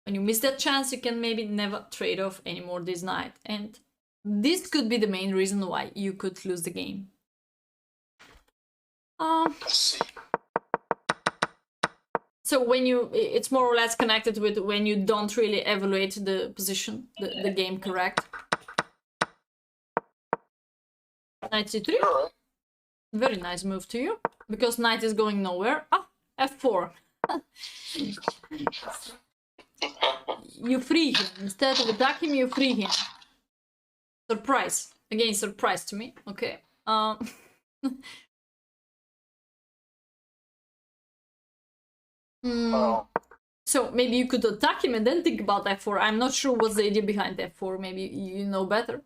S2: when you miss that chance, you can maybe never trade off anymore this knight. And this could be the main reason why you could lose the game.
S1: Let's see.
S2: So when it's more or less connected with when you don't really evaluate the position, the game correct. Knight c3.
S1: Right.
S2: Very nice move to you, because knight is going nowhere. f4. You free him. Instead of attacking him, you free him. Surprise. Again, surprise to me. Okay. So maybe you could attack him and then think about f4. I'm not sure what's the idea behind f4. Maybe you know better.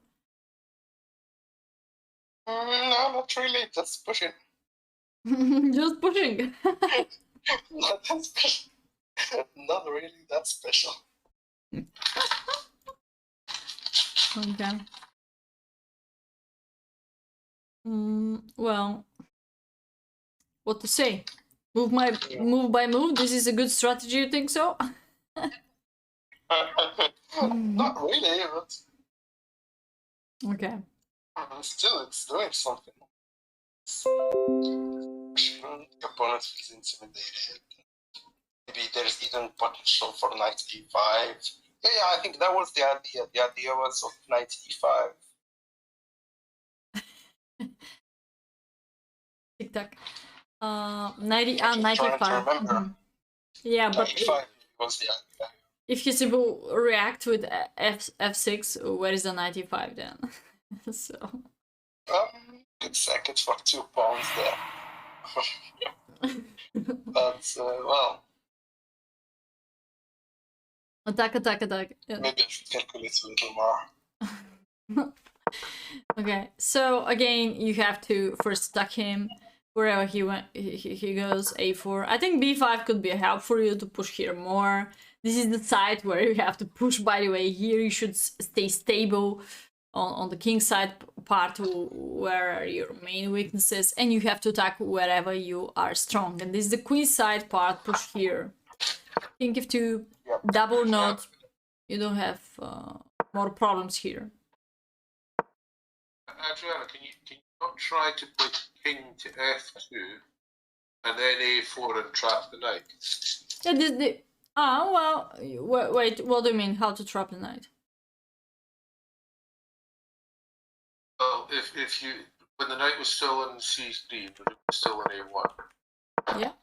S1: No, not really. Just pushing.
S2: Just pushing.
S1: Not that special. Not really that special.
S2: Okay. Well, what to say? Move by move. This is a good strategy. You think so?
S1: Not really, but
S2: Okay.
S1: still, it's doing something. The opponent feels intimidated. Maybe there's even potential for knight e5. Yeah, I think that was the idea. The idea was of knight e5.
S2: Tick tack. 95.
S1: Trying to remember.
S2: Mhm. Yeah, but
S1: 95 was the idea.
S2: if you simply react with f6, where is the 95 then? So.
S1: Good second for 2 pawns there. But, well.
S2: Attack. Yeah.
S1: Maybe I should calculate a little more.
S2: Okay, so again, you have to first attack him wherever he goes. A4. I think b5 could be a help for you to push here more. This is the side where you have to push. By the way, here you should stay stable on the king side part, where are your main weaknesses, and you have to attack wherever you are strong. And this is the queen side part. Push here. King f2, double note. You don't have more problems here.
S4: Adriana, can you not try to put king to f2 and then a4 and trap the knight?
S2: Yeah, well, wait, what do you mean, how to trap the knight?
S4: Well, if you, when the knight was still in c3, but it was still in a1.
S2: Yeah.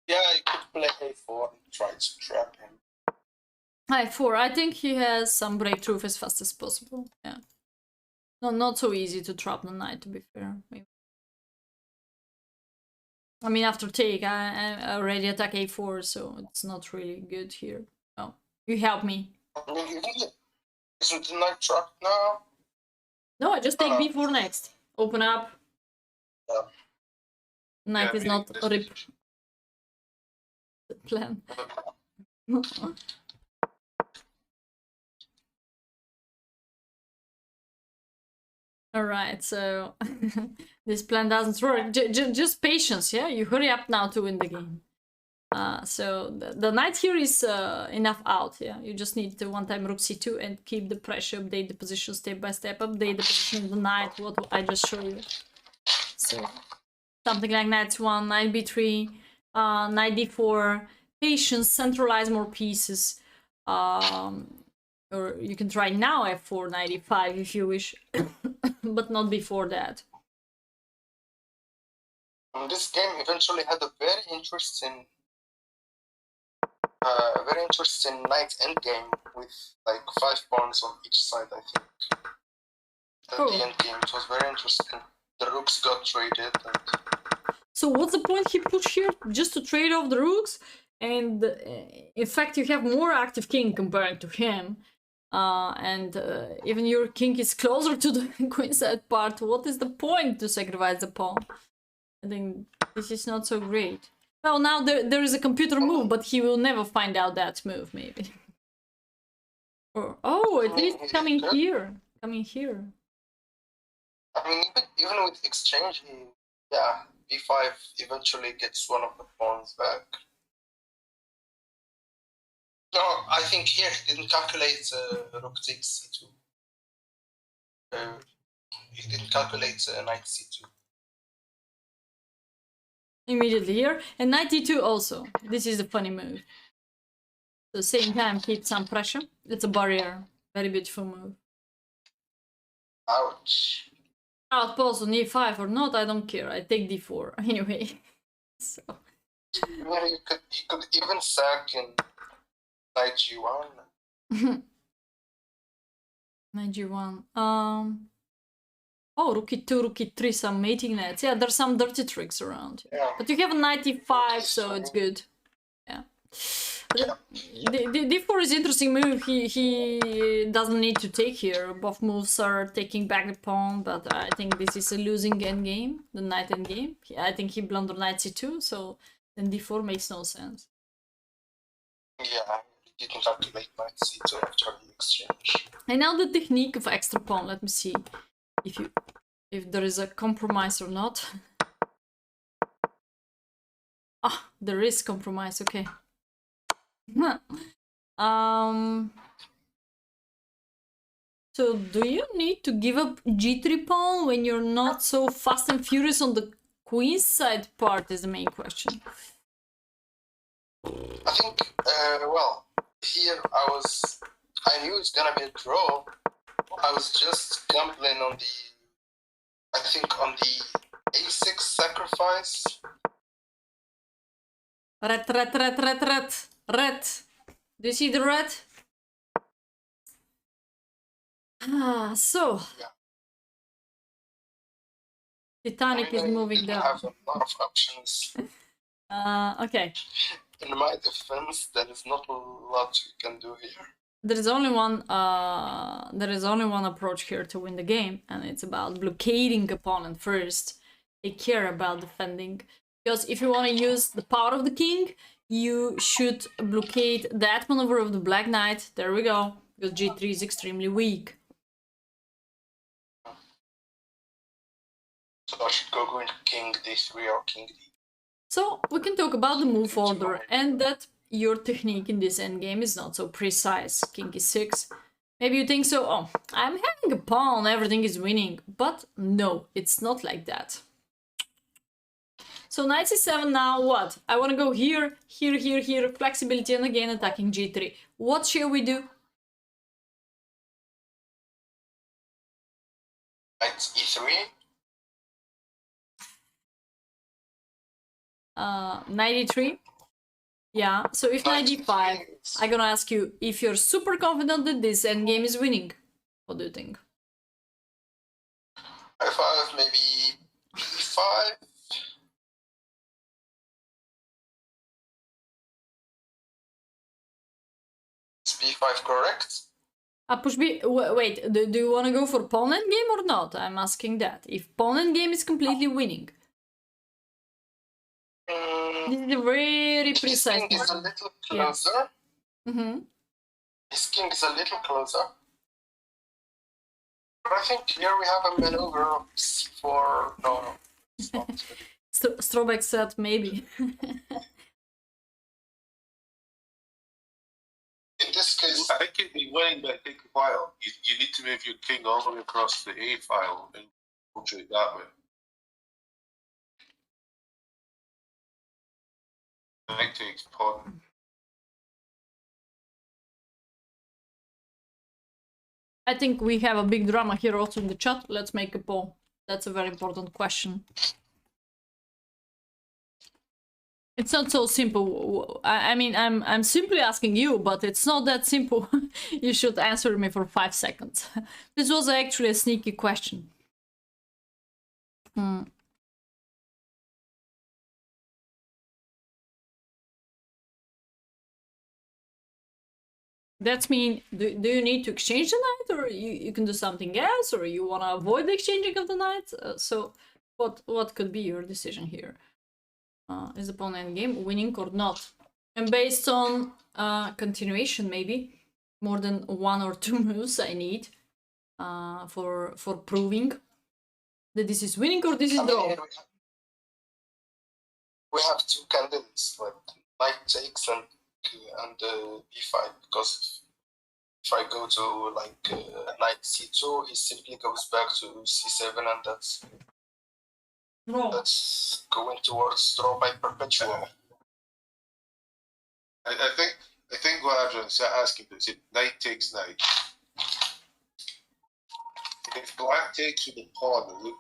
S1: Yeah, you could play a4 and try to trap him.
S2: A4, I think he has some breakthrough as fast as possible, yeah. No, not so easy to trap the knight, to be fair. I mean, after take, I already attack a4, so it's not really good here. Oh, you help me.
S1: I mean, isn't the knight trapped now?
S2: No, I just take b4 next. Open up.
S1: Yeah.
S2: Knight is not a rip. Plan. Alright, so this plan doesn't work. Just patience, yeah? You hurry up now to win the game. So the knight here is enough out, yeah? You just need to one time rook c2 and keep the pressure, update the position step by step, update the position of the knight, what I just showed you. So something like knight 1, knight b3, knight d4, patience, centralize more pieces. Or you can try now f4, knight e5 if you wish, but not before that.
S1: This game eventually had a very interesting knight endgame with like 5 pawns on each side, I think. At the endgame, it was very interesting. The rooks got traded.
S2: So what's the point he pushed here? Just to trade off the rooks? And in fact, you have more active king compared to him. And even your king is closer to the queen side part. What is the point to sacrifice the pawn? I think this is not so great. Well, now there is a computer move, but he will never find out that move, maybe. Or, oh, at least coming here. Coming here.
S1: I mean, even with exchange, b5 eventually gets one of the pawns back. No, I think here he didn't calculate rook takes c2. He didn't calculate knight c2.
S2: Immediately here. And knight d2 also. This is a funny move. So same time, keep some pressure. It's a barrier. Very beautiful move.
S1: Ouch.
S2: Outpost on e5 or not, I don't care. I take d4 anyway. So.
S1: Yeah, you could even sack in knight g1.
S2: Knight g1. Oh, rook e2, rook e3, some mating nets. Yeah, there's some dirty tricks around.
S1: Yeah.
S2: But you have a knight e5, so it's good. Yeah. The d4 is interesting move. He doesn't need to take here. Both moves are taking back the pawn, but I think this is a losing endgame, the knight endgame. I think he blundered knight c2, so then d4 makes no sense.
S1: Yeah, you can calculate knight c2 after the exchange.
S2: And now the technique of extra pawn. Let me see if there is a compromise or not. Ah, there is compromise, okay. So do you need to give up g3 pawn when you're not so fast and furious on the queen side part is the main question.
S1: I think, well, here I knew it's gonna be a draw. I was just gambling on I think on the a6 sacrifice.
S2: Red. Do you see the red? So.
S1: Yeah.
S2: Titanic is moving
S1: didn't
S2: down.
S1: have a lot of options.
S2: Okay.
S1: In my defense, there is not a lot you can do here.
S2: There is only one approach here to win the game, and it's about blockading opponent first. They care about defending. Because if you want to use the power of the king, you should blockade that maneuver of the black knight. There we go. Because g3 is extremely weak.
S1: So I should go queen king d3 or king d.
S2: So we can talk about the move order and that your technique in this endgame is not so precise. King e6. Maybe you think so, oh, I'm having a pawn, everything is winning. But no, it's not like that. So knight c7 now, what? I want to go here, here, flexibility, and again attacking g3. What shall we do?
S1: Knight e3.
S2: Knight e3. Yeah, so if knight d5, I'm gonna ask you if you're super confident that this endgame is winning. What do you think?
S1: I5, maybe b5. Is b5 correct?
S2: Push b. Wait, do you want to go for pawn endgame or not? I'm asking that. If pawn endgame is completely winning. This is a very precise
S1: His king is a little closer.
S2: Yeah. Mm-hmm.
S1: His king is a little closer. But I think here we have a maneuver of c4. No, it's not.
S2: Strobeck said maybe.
S1: In this case,
S4: I think it'd be winning, but it'd take a while. You need to move your king all the way across the A file and infiltrate that way. Knight takes pawn.
S2: I think we have a big drama here also in the chat. Let's make a poll. That's a very important question. It's not so simple. I mean, I'm simply asking you, but it's not that simple. You should answer me for 5 seconds. This was actually a sneaky question. That means, do you need to exchange the knight, or you can do something else, or you want to avoid the exchanging of the knight? So what could be your decision here? Is the pawn endgame winning or not? And based on continuation, maybe more than 1 or 2 moves I need for proving that this is winning or this is draw.
S1: We have 2 candidates, like knight takes and b5, because if I go to like knight c2, he simply goes back to c7, and that's going towards draw by perpetual.
S4: I think what Adrian's asking is if knight takes knight. If black takes with a pawn,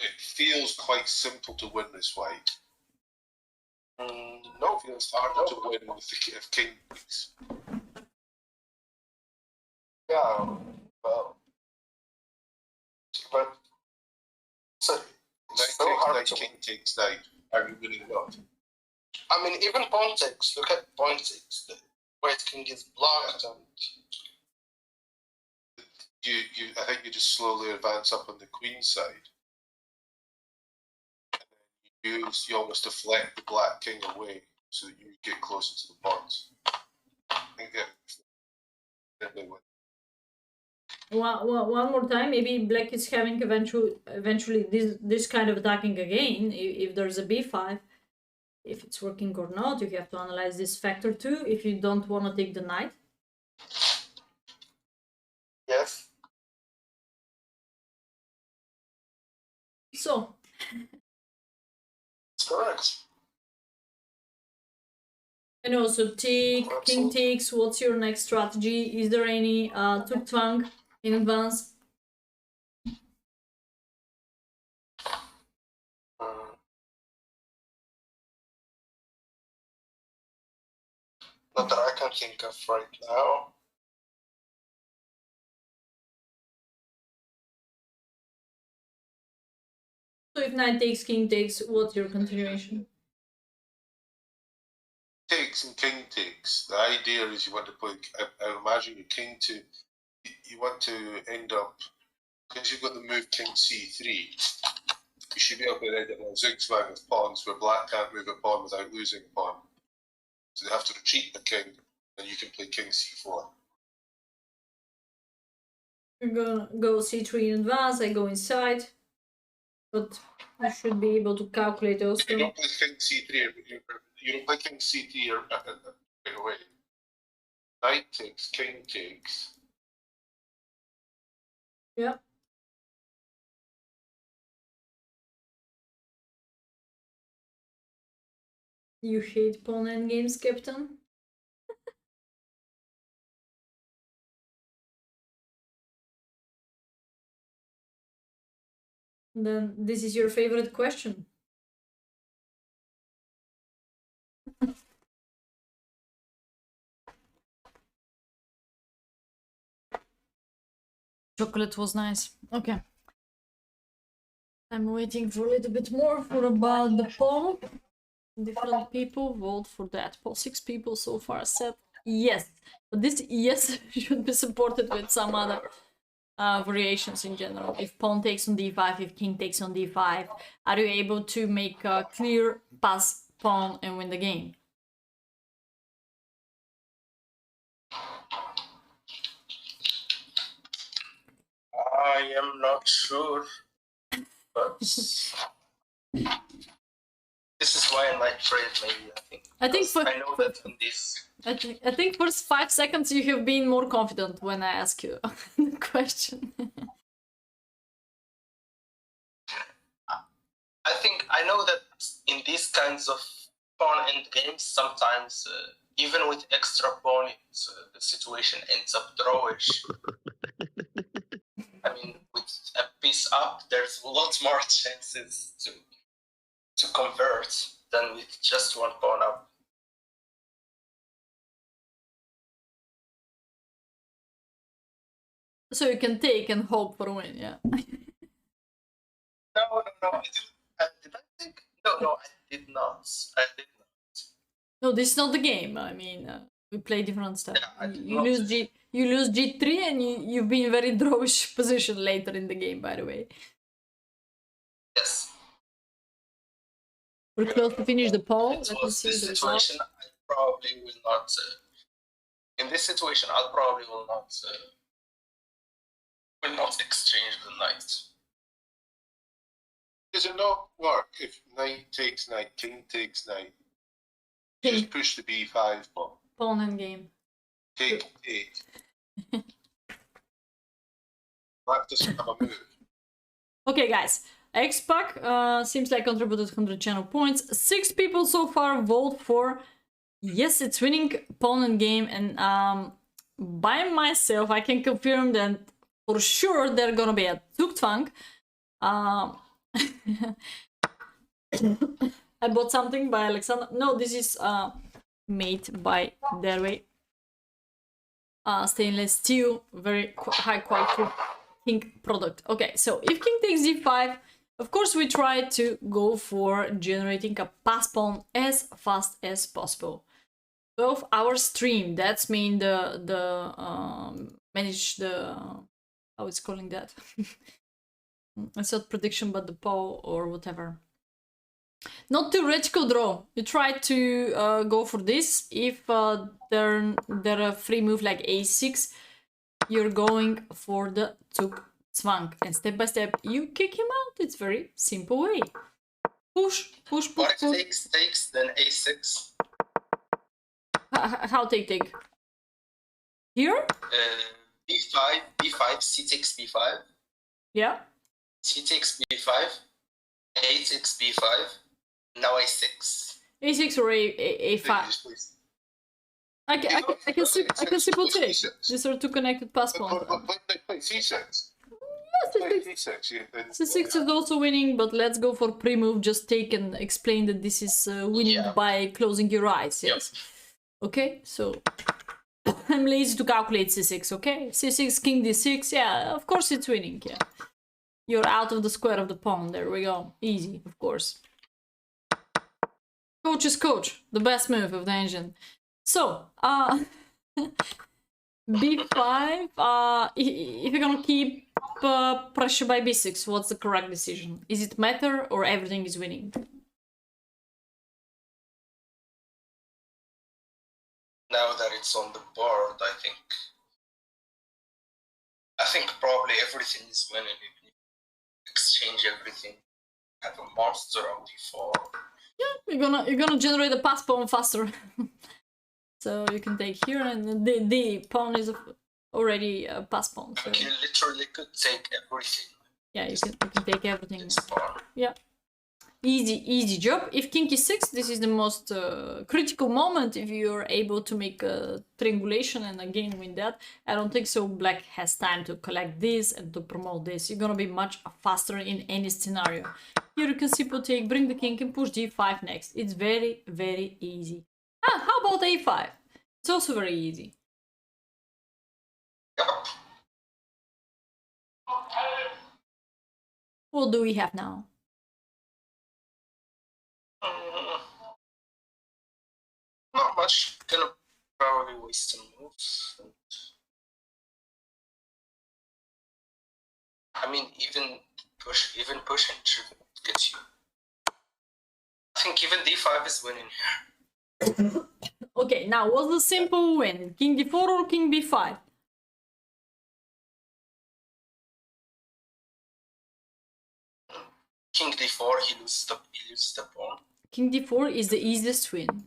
S4: it feels quite simple to win this fight.
S1: No,
S4: it feels harder to win with the king takes.
S1: Yeah, well, but so it's so hard to
S4: king takes knight. Are you winning not?
S1: I mean, even pawn takes. Look at pawn takes. The white king is blocked, and
S4: I think you just slowly advance up on the queen side. You almost deflect the black king away so that you get closer to the pawns. I think that they win.
S2: One more time. Maybe black is having eventually this kind of attacking again. If there's a b5, if it's working or not, you have to analyze this factor too. If you don't want to take the knight.
S1: Yes.
S2: So.
S1: It's correct.
S2: And also take, king takes, what's your next strategy? Is there any Tuktvang in advance?
S1: Not that I can think of right now.
S2: So if knight takes, king takes, what's your continuation?
S4: Takes and king takes. The idea is you want to play. I imagine your king to. You want to end up because you've got the move king c3. You should be able to end up on a zigzag with pawns where black can't move a pawn without losing a pawn. So they have to retreat the king, and you can play king c4.
S2: You're gonna go c3 in advance. I go inside, but you should be able to calculate also.
S4: You don't play king c3. You don't play king c3 right away. Knight takes, king takes.
S2: Yeah. You hate pawn endgames, Captain? Then this is your favorite question. Chocolate was nice. Okay. I'm waiting for a little bit more for about the poll. Different people vote for that poll. 6 people so far said yes. But this yes should be supported with some other variations in general. If pawn takes on d5, if king takes on d5, are you able to make a clear pass pawn and win the game?
S1: I am not sure, but this is why I might trade maybe. I know that in this.
S2: I think for 5 seconds you have been more confident when I ask you the question.
S1: I think I know that in these kinds of pawn end games, sometimes even with extra pawn, the situation ends up drawish. I mean, with a piece up, there's lots more chances to convert than with just one pawn up.
S2: So you can take and hope for a win, yeah.
S1: No, I think? No, I did not.
S2: No, this is not the game. I mean, we play different stuff.
S1: Yeah,
S2: you lose G3 and you've been very drawish position later in the game, by the way.
S1: Yes.
S2: We're close to finish the poll.
S1: Let me see the situation. I probably will not. In this situation, I probably will not exchange the knight.
S4: Does it not work if knight takes knight, king takes knight? Just push the b5 pawn.
S2: Pawn and game.
S4: Take. Black doesn't have a move.
S2: Okay, guys. XPAC seems like contributed 100 channel points. 6 people so far vote for yes, it's winning pawn and game, and by myself I can confirm that for sure they're gonna be a Tuktvang. I bought something by Alexander. No, this is made by Derway. Stainless steel, very high quality king product. Okay, so if king takes d5, of course we try to go for generating a pass pawn as fast as possible. 12 hour stream, that's mean manage the how it's calling that. It's not prediction but the poll or whatever. Not theoretical draw. You try to go for this if they're a free move like a6. you're going for the Zugzwang. And step by step, you kick him out. It's very simple way. Push, push, push,
S1: What if
S2: push.
S1: takes, then a6?
S2: How take? Here?
S1: b5, b5, c takes b5.
S2: Yeah.
S1: C takes b5, a takes b5, now a6.
S2: A6 or A5.
S4: Please, please.
S2: I can simply take. These are two connected pass pawns.
S4: But they play C6.
S2: Yes,
S4: C6, yeah, then-
S2: C6 is also winning, but let's go for pre-move. Just take and explain that this is winning
S1: Yeah.
S2: by closing your eyes. Yes. Okay, so I'm lazy to calculate C6. Okay, C6, King D6. Yeah, of course it's winning. Yeah, you're out of the square of the pawn. There we go. Easy, of course. Coach is coach. The best move of the engine. So, b5. If you're gonna keep pressure by b6, what's the correct decision? Is it matter or everything is winning?
S1: Now that it's on the board, I think probably everything is winning. You can exchange everything. Have a monster on d4.
S2: Yeah, you're gonna generate a pass pawn faster. So you can take here, and the pawn is already a pass pawn. So
S1: You literally could take everything.
S2: yeah, you can take everything.
S1: It's pawn.
S2: Yeah, easy job. If king e6, this is the most critical moment. If you're able to make a triangulation and again win that, I don't think so. Black has time to collect this and to promote this. You're gonna be much faster in any scenario. Here you can simply take, bring the king and push d5 next. It's very easy. How about a5? It's also very easy.
S1: Yup.
S2: What do we have now?
S1: Not much. Gonna probably waste some moves. I mean, even pushing should get you. I think even d5 is winning here.
S2: Okay, now what's the simple win? King d4 or king b5?
S1: King d4, he loses the pawn.
S2: King d4 is the easiest win.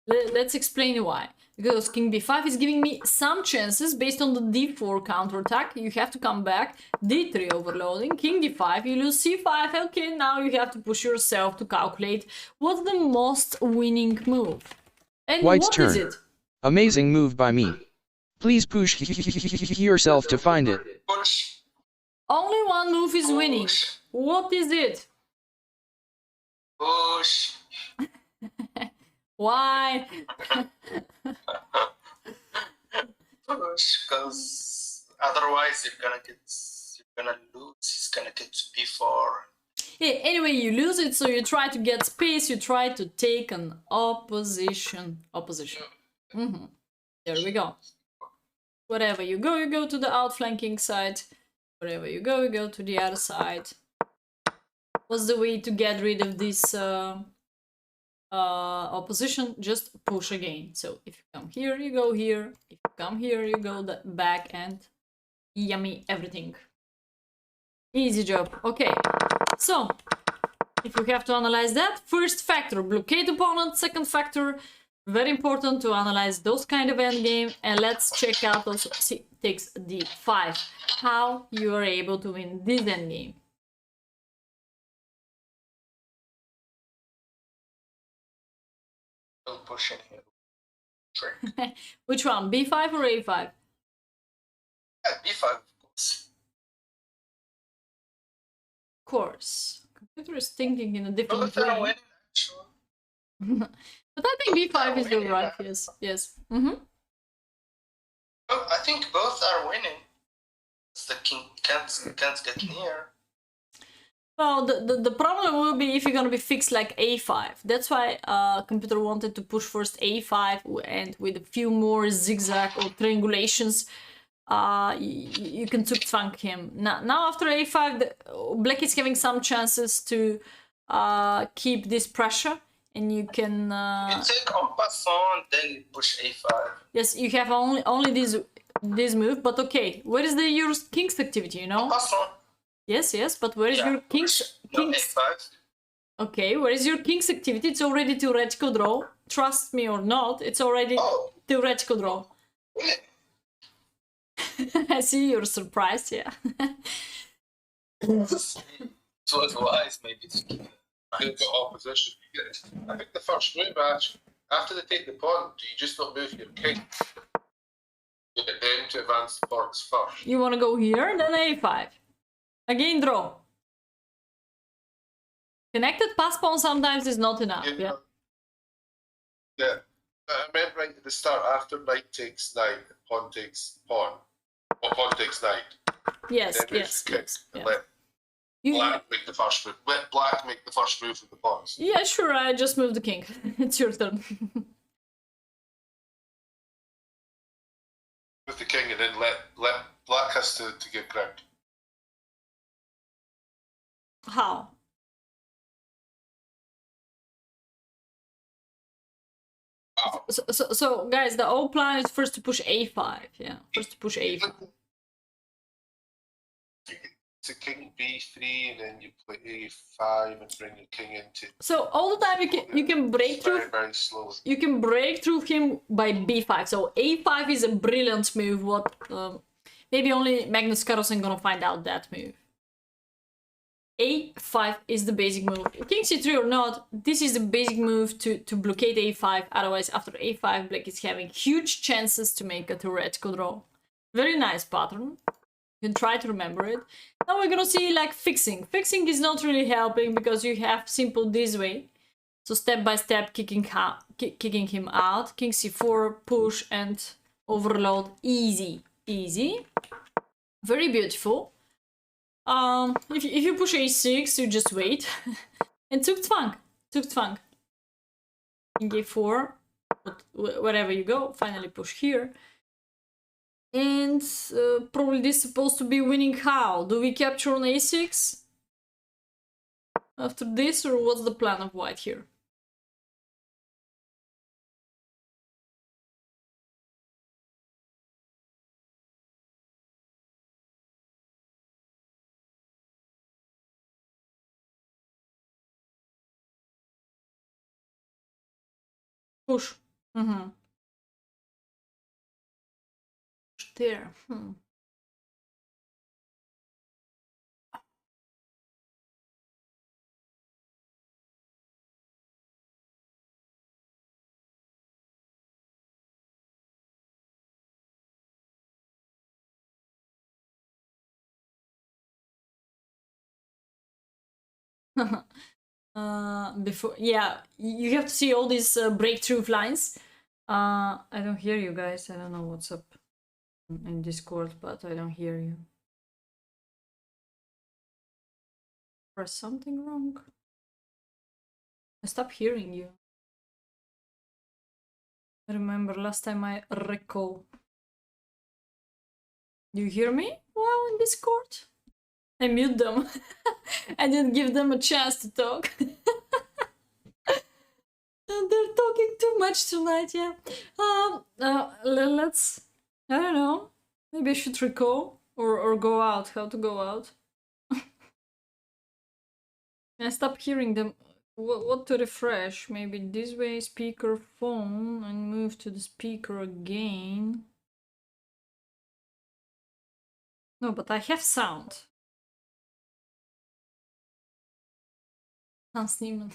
S2: Let's explain why. Because king b5 is giving me some chances based on the d4 counterattack. You have to come back. d3 overloading. King d5, you lose c5. Okay, now you have to push yourself to calculate what's the most winning move. And
S3: White's
S2: what
S3: turn.
S2: is it?
S3: Amazing move by me. Please push yourself to find it.
S1: Push.
S2: Only one move is winning.
S1: Push.
S2: What is it?
S1: Push.
S2: Why?
S1: Push, because otherwise you're gonna lose. He's gonna get to b4.
S2: Yeah, anyway, you lose it, so you try to get space, you try to take an opposition. There we go. Wherever you go to the outflanking side. Wherever you go to the other side. What's the way to get rid of this opposition? Just push again. So if you come here, you go here. If you come here, you go back, and yummy everything. Easy job. Okay, so if you have to analyze that, first factor, blockade opponent. Second factor, very important to analyze those kind of endgame. And let's check out also, see, takes d5, how you are able to win this endgame.
S1: Still pushing here. Trick.
S2: Which one, b5 or a5?
S1: Yeah, b5, of course.
S2: Of course. Computer is thinking in a different
S1: Both are
S2: way.
S1: winning, actually.
S2: But I think b5 is the right, yes.
S1: Oh, I think both are winning. The king can't get near.
S2: Well, the problem will be if you're gonna be fixed like a5. That's why computer wanted to push first a5, and with a few more zigzag or triangulations, you can Zugzwang him. Now after a5, black is having some chances to keep this pressure, and you can...
S1: You take en passant, then you push a5.
S2: Yes, you have only this this move, but okay. Where is your king's activity, you know?
S1: Pass on.
S2: Yes, but where is your king's...
S1: No, A5.
S2: Okay, where is your king's activity? It's already theoretical draw. Trust me or not, it's already theoretical draw.
S1: Really?
S2: I see you're surprised, yeah.
S1: So it's wise, maybe.
S4: They've got opposition. I think the first move, after they take the pawn, do you just not move your king? You get them to advance the pawns first.
S2: You want to go here, then A5. Again, draw. Connected pass pawn sometimes is not enough, yeah.
S4: Yeah. I meant right at the start, after knight takes knight, pawn takes pawn, or pawn takes knight.
S2: Yes,
S4: Then move
S2: yes,
S4: the king
S2: yes.
S4: and
S2: Yeah.
S4: let
S2: You,
S4: black make the first move. Let black make the first move with the pawns.
S2: yeah, sure, I just moved the king. It's your turn.
S4: With the king, and then let black has to get ground.
S2: How? So guys, the old plan is first to push A5, yeah. First to push A5.
S4: It's a king B3, and then you play A5 and bring your king into.
S2: So all the time you can break through.
S4: Very, very slow.
S2: You can break through him by B5. So A5 is a brilliant move. What maybe only Magnus Carlsen gonna find out that move. A5 is the basic move. King C3 or not, this is the basic move to blockade A5. Otherwise, after A5, black is having huge chances to make a theoretical draw. Very nice pattern. You can try to remember it. Now we're gonna see like fixing. Fixing is not really helping because you have simple this way. So step by step kicking him out. King C4, push and overload. Easy. Very beautiful. If you push A6, you just wait. And Zugzwang. King A4, wherever you go, finally push here. And probably this is supposed to be winning how? Do we capture on A6? After this, or what's the plan of white here? Push. Push there. Before, yeah, you have to see all these breakthrough lines. I don't hear you guys. I don't know what's up in Discord, but I don't hear you. Press something wrong. I stopped hearing you. I remember last time I recall. Do you hear me? Well, in Discord? I mute them. I didn't give them a chance to talk. They're talking too much tonight, yeah. Let's... I don't know. Maybe I should recall or go out. How to go out? I stopped hearing them. What to refresh? Maybe this way, speaker, phone, and move to the speaker again. No, but I have sound. Hans Niemann.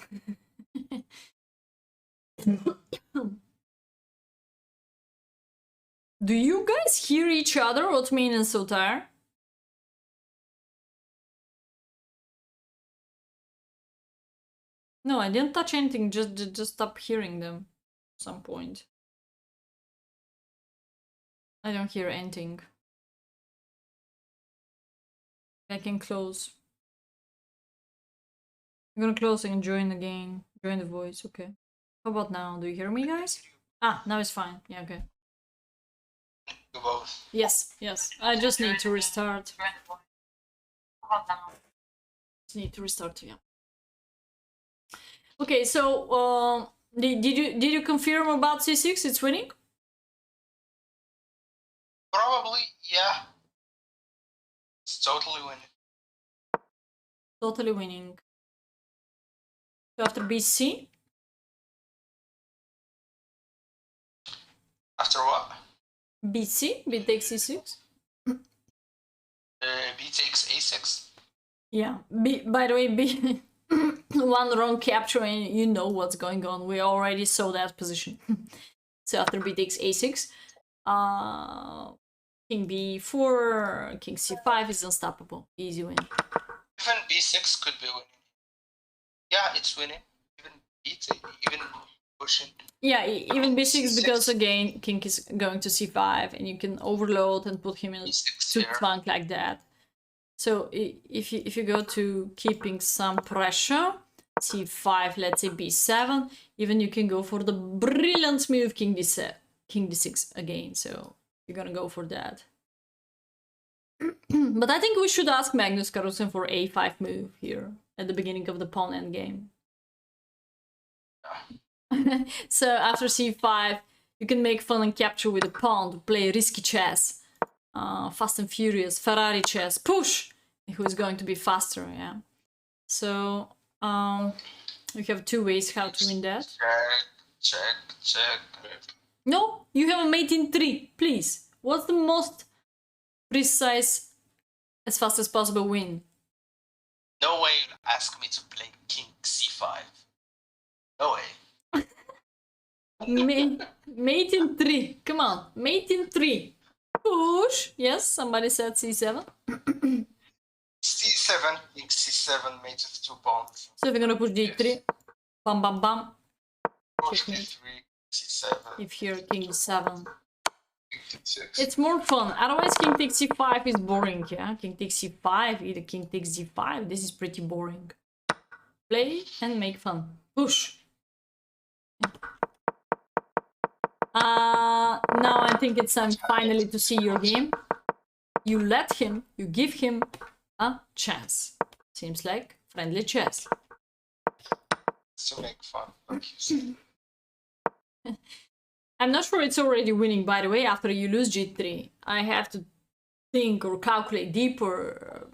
S2: Do you guys hear each other, Othmane and Sotar? No, I didn't touch anything, just stop hearing them at some point. I don't hear anything. I can close. I'm gonna close and join again. Join the voice, okay. How about now? Do you hear me, guys? Ah, now it's fine. Yeah, okay. Yes. I just need to restart. Yeah. Okay, so did you confirm about C6? It's winning?
S1: Probably, yeah. It's totally winning.
S2: Totally winning. So after BC?
S1: After what?
S2: BC? B takes C6?
S1: B takes A6.
S2: Yeah. By the way, B one wrong capture and you know what's going on. We already saw that position. So after B takes A6, King B4, King C5 is unstoppable. Easy win.
S1: Even B6 could be winning. Yeah, it's winning. Even even pushing.
S2: Yeah, even B6
S1: C6.
S2: because again, King is going to C5 and you can overload and put him in
S1: B6
S2: to
S1: here.
S2: flank like that. So if you go to keeping some pressure, C5, let's say B7, even you can go for the brilliant move King D6 again. So you're gonna go for that. But I think we should ask Magnus Carlsen for A5 move here at the beginning of the pawn endgame. So after C5, you can make fun and capture with a pawn to play risky chess. Fast and Furious, Ferrari chess, push! Who is going to be faster, yeah. So, we have two ways how to win that.
S1: Check.
S2: No, you have a mate in 3, please. What's the most precise, as fast as possible win?
S1: No way you'll ask me to play King C5. No way.
S2: Mate in 3, come on, mate in 3. Push, yes, somebody said C7.
S1: C7, King C7, mate with 2 pawns.
S2: So if you're gonna push D3, bam bam bam.
S1: Push
S2: Checkmate.
S1: D3, C7.
S2: If here King D7.
S4: King D6.
S2: It's more fun. Otherwise, King takes C5 is boring, yeah? King takes C5, either King takes D5. This is pretty boring. Play and make fun. Push. Now I think it's time finally to see your game. You let him, you give him a chance. Seems like friendly chess.
S1: To make fun, like you said.
S2: I'm not sure it's already winning, by the way, after you lose G3. I have to think or calculate deeper.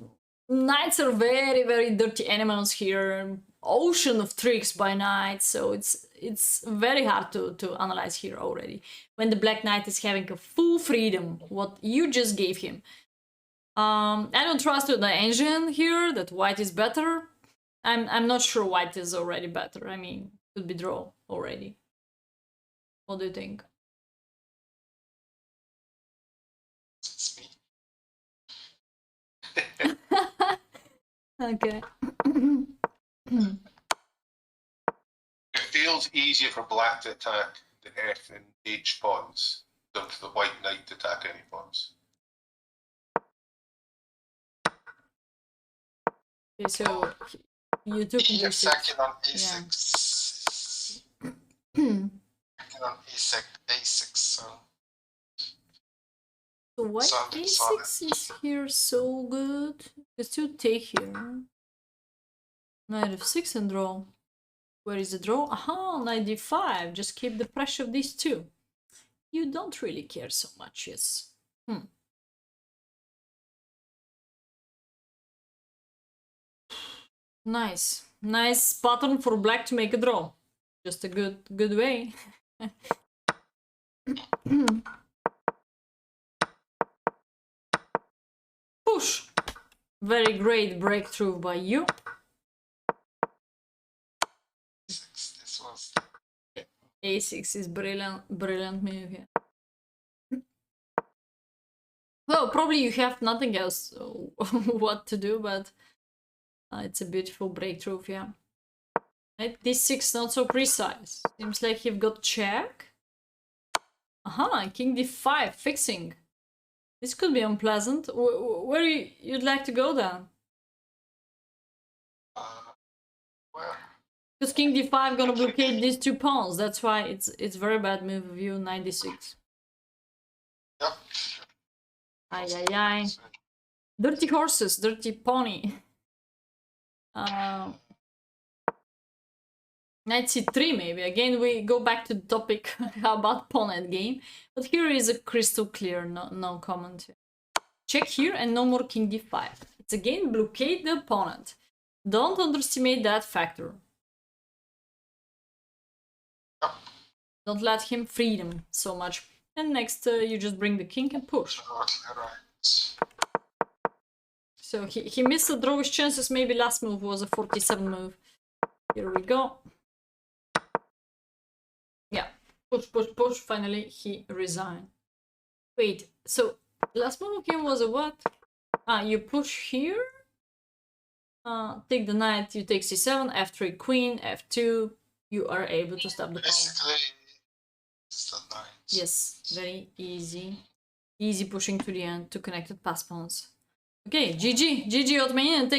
S2: Knights are very, very dirty animals here. Ocean of tricks by knights, so it's very hard to analyze here already. When the black knight is having a full freedom, what you just gave him. I don't trust the engine here, that white is better. I'm not sure white is already better. I mean, could be draw already. What do you think?
S1: It's me.
S2: Okay.
S4: It feels easier for black to attack the F and H pawns than for the white knight to attack any pawns.
S2: Okay, so you took
S1: Here,
S2: this.
S1: second on A6. Second on A6, so...
S2: So white
S1: Solid,
S2: A6 is here so good. Let's still take here. Knight f6 and draw. Where is the draw? Aha, knight d5. Just keep the pressure of these two. You don't really care so much, yes. Nice. Nice pattern for black to make a draw. Just a good way. Push. Very great breakthrough by you.
S1: This was...
S2: A6 is brilliant move here. Well, probably you have nothing else what to do, but it's a beautiful breakthrough, yeah. Right? D6 not so precise. Seems like you've got check. Aha, King D5 fixing. This could be unpleasant. Where you'd like to go then?
S1: Where?
S2: Because King D5 gonna blockade these two pawns. That's why it's very bad move of you, knight D6.
S1: Yep.
S2: Ay ay ay. Dirty horses, dirty pony. Knight c3 maybe. Again, we go back to the topic. How about pawn endgame? But here is a crystal clear, no comment. Check here and no more king d5. It's again blockade the opponent. Don't underestimate that factor. Don't let him freedom so much. And next you just bring the king and push. So he missed the draw his chances. Maybe last move was a 47 move. Here we go. Yeah, push. Finally, he resigned. Wait, so last move of him was a what? You push here. Take the knight. You take c7, f3, queen, f2. You are able to stop the pawn.
S5: Basically, it's the knight.
S2: Yes, very easy. Easy pushing to the end, two connected pass pawns. Okay, GG, Othmane, and thank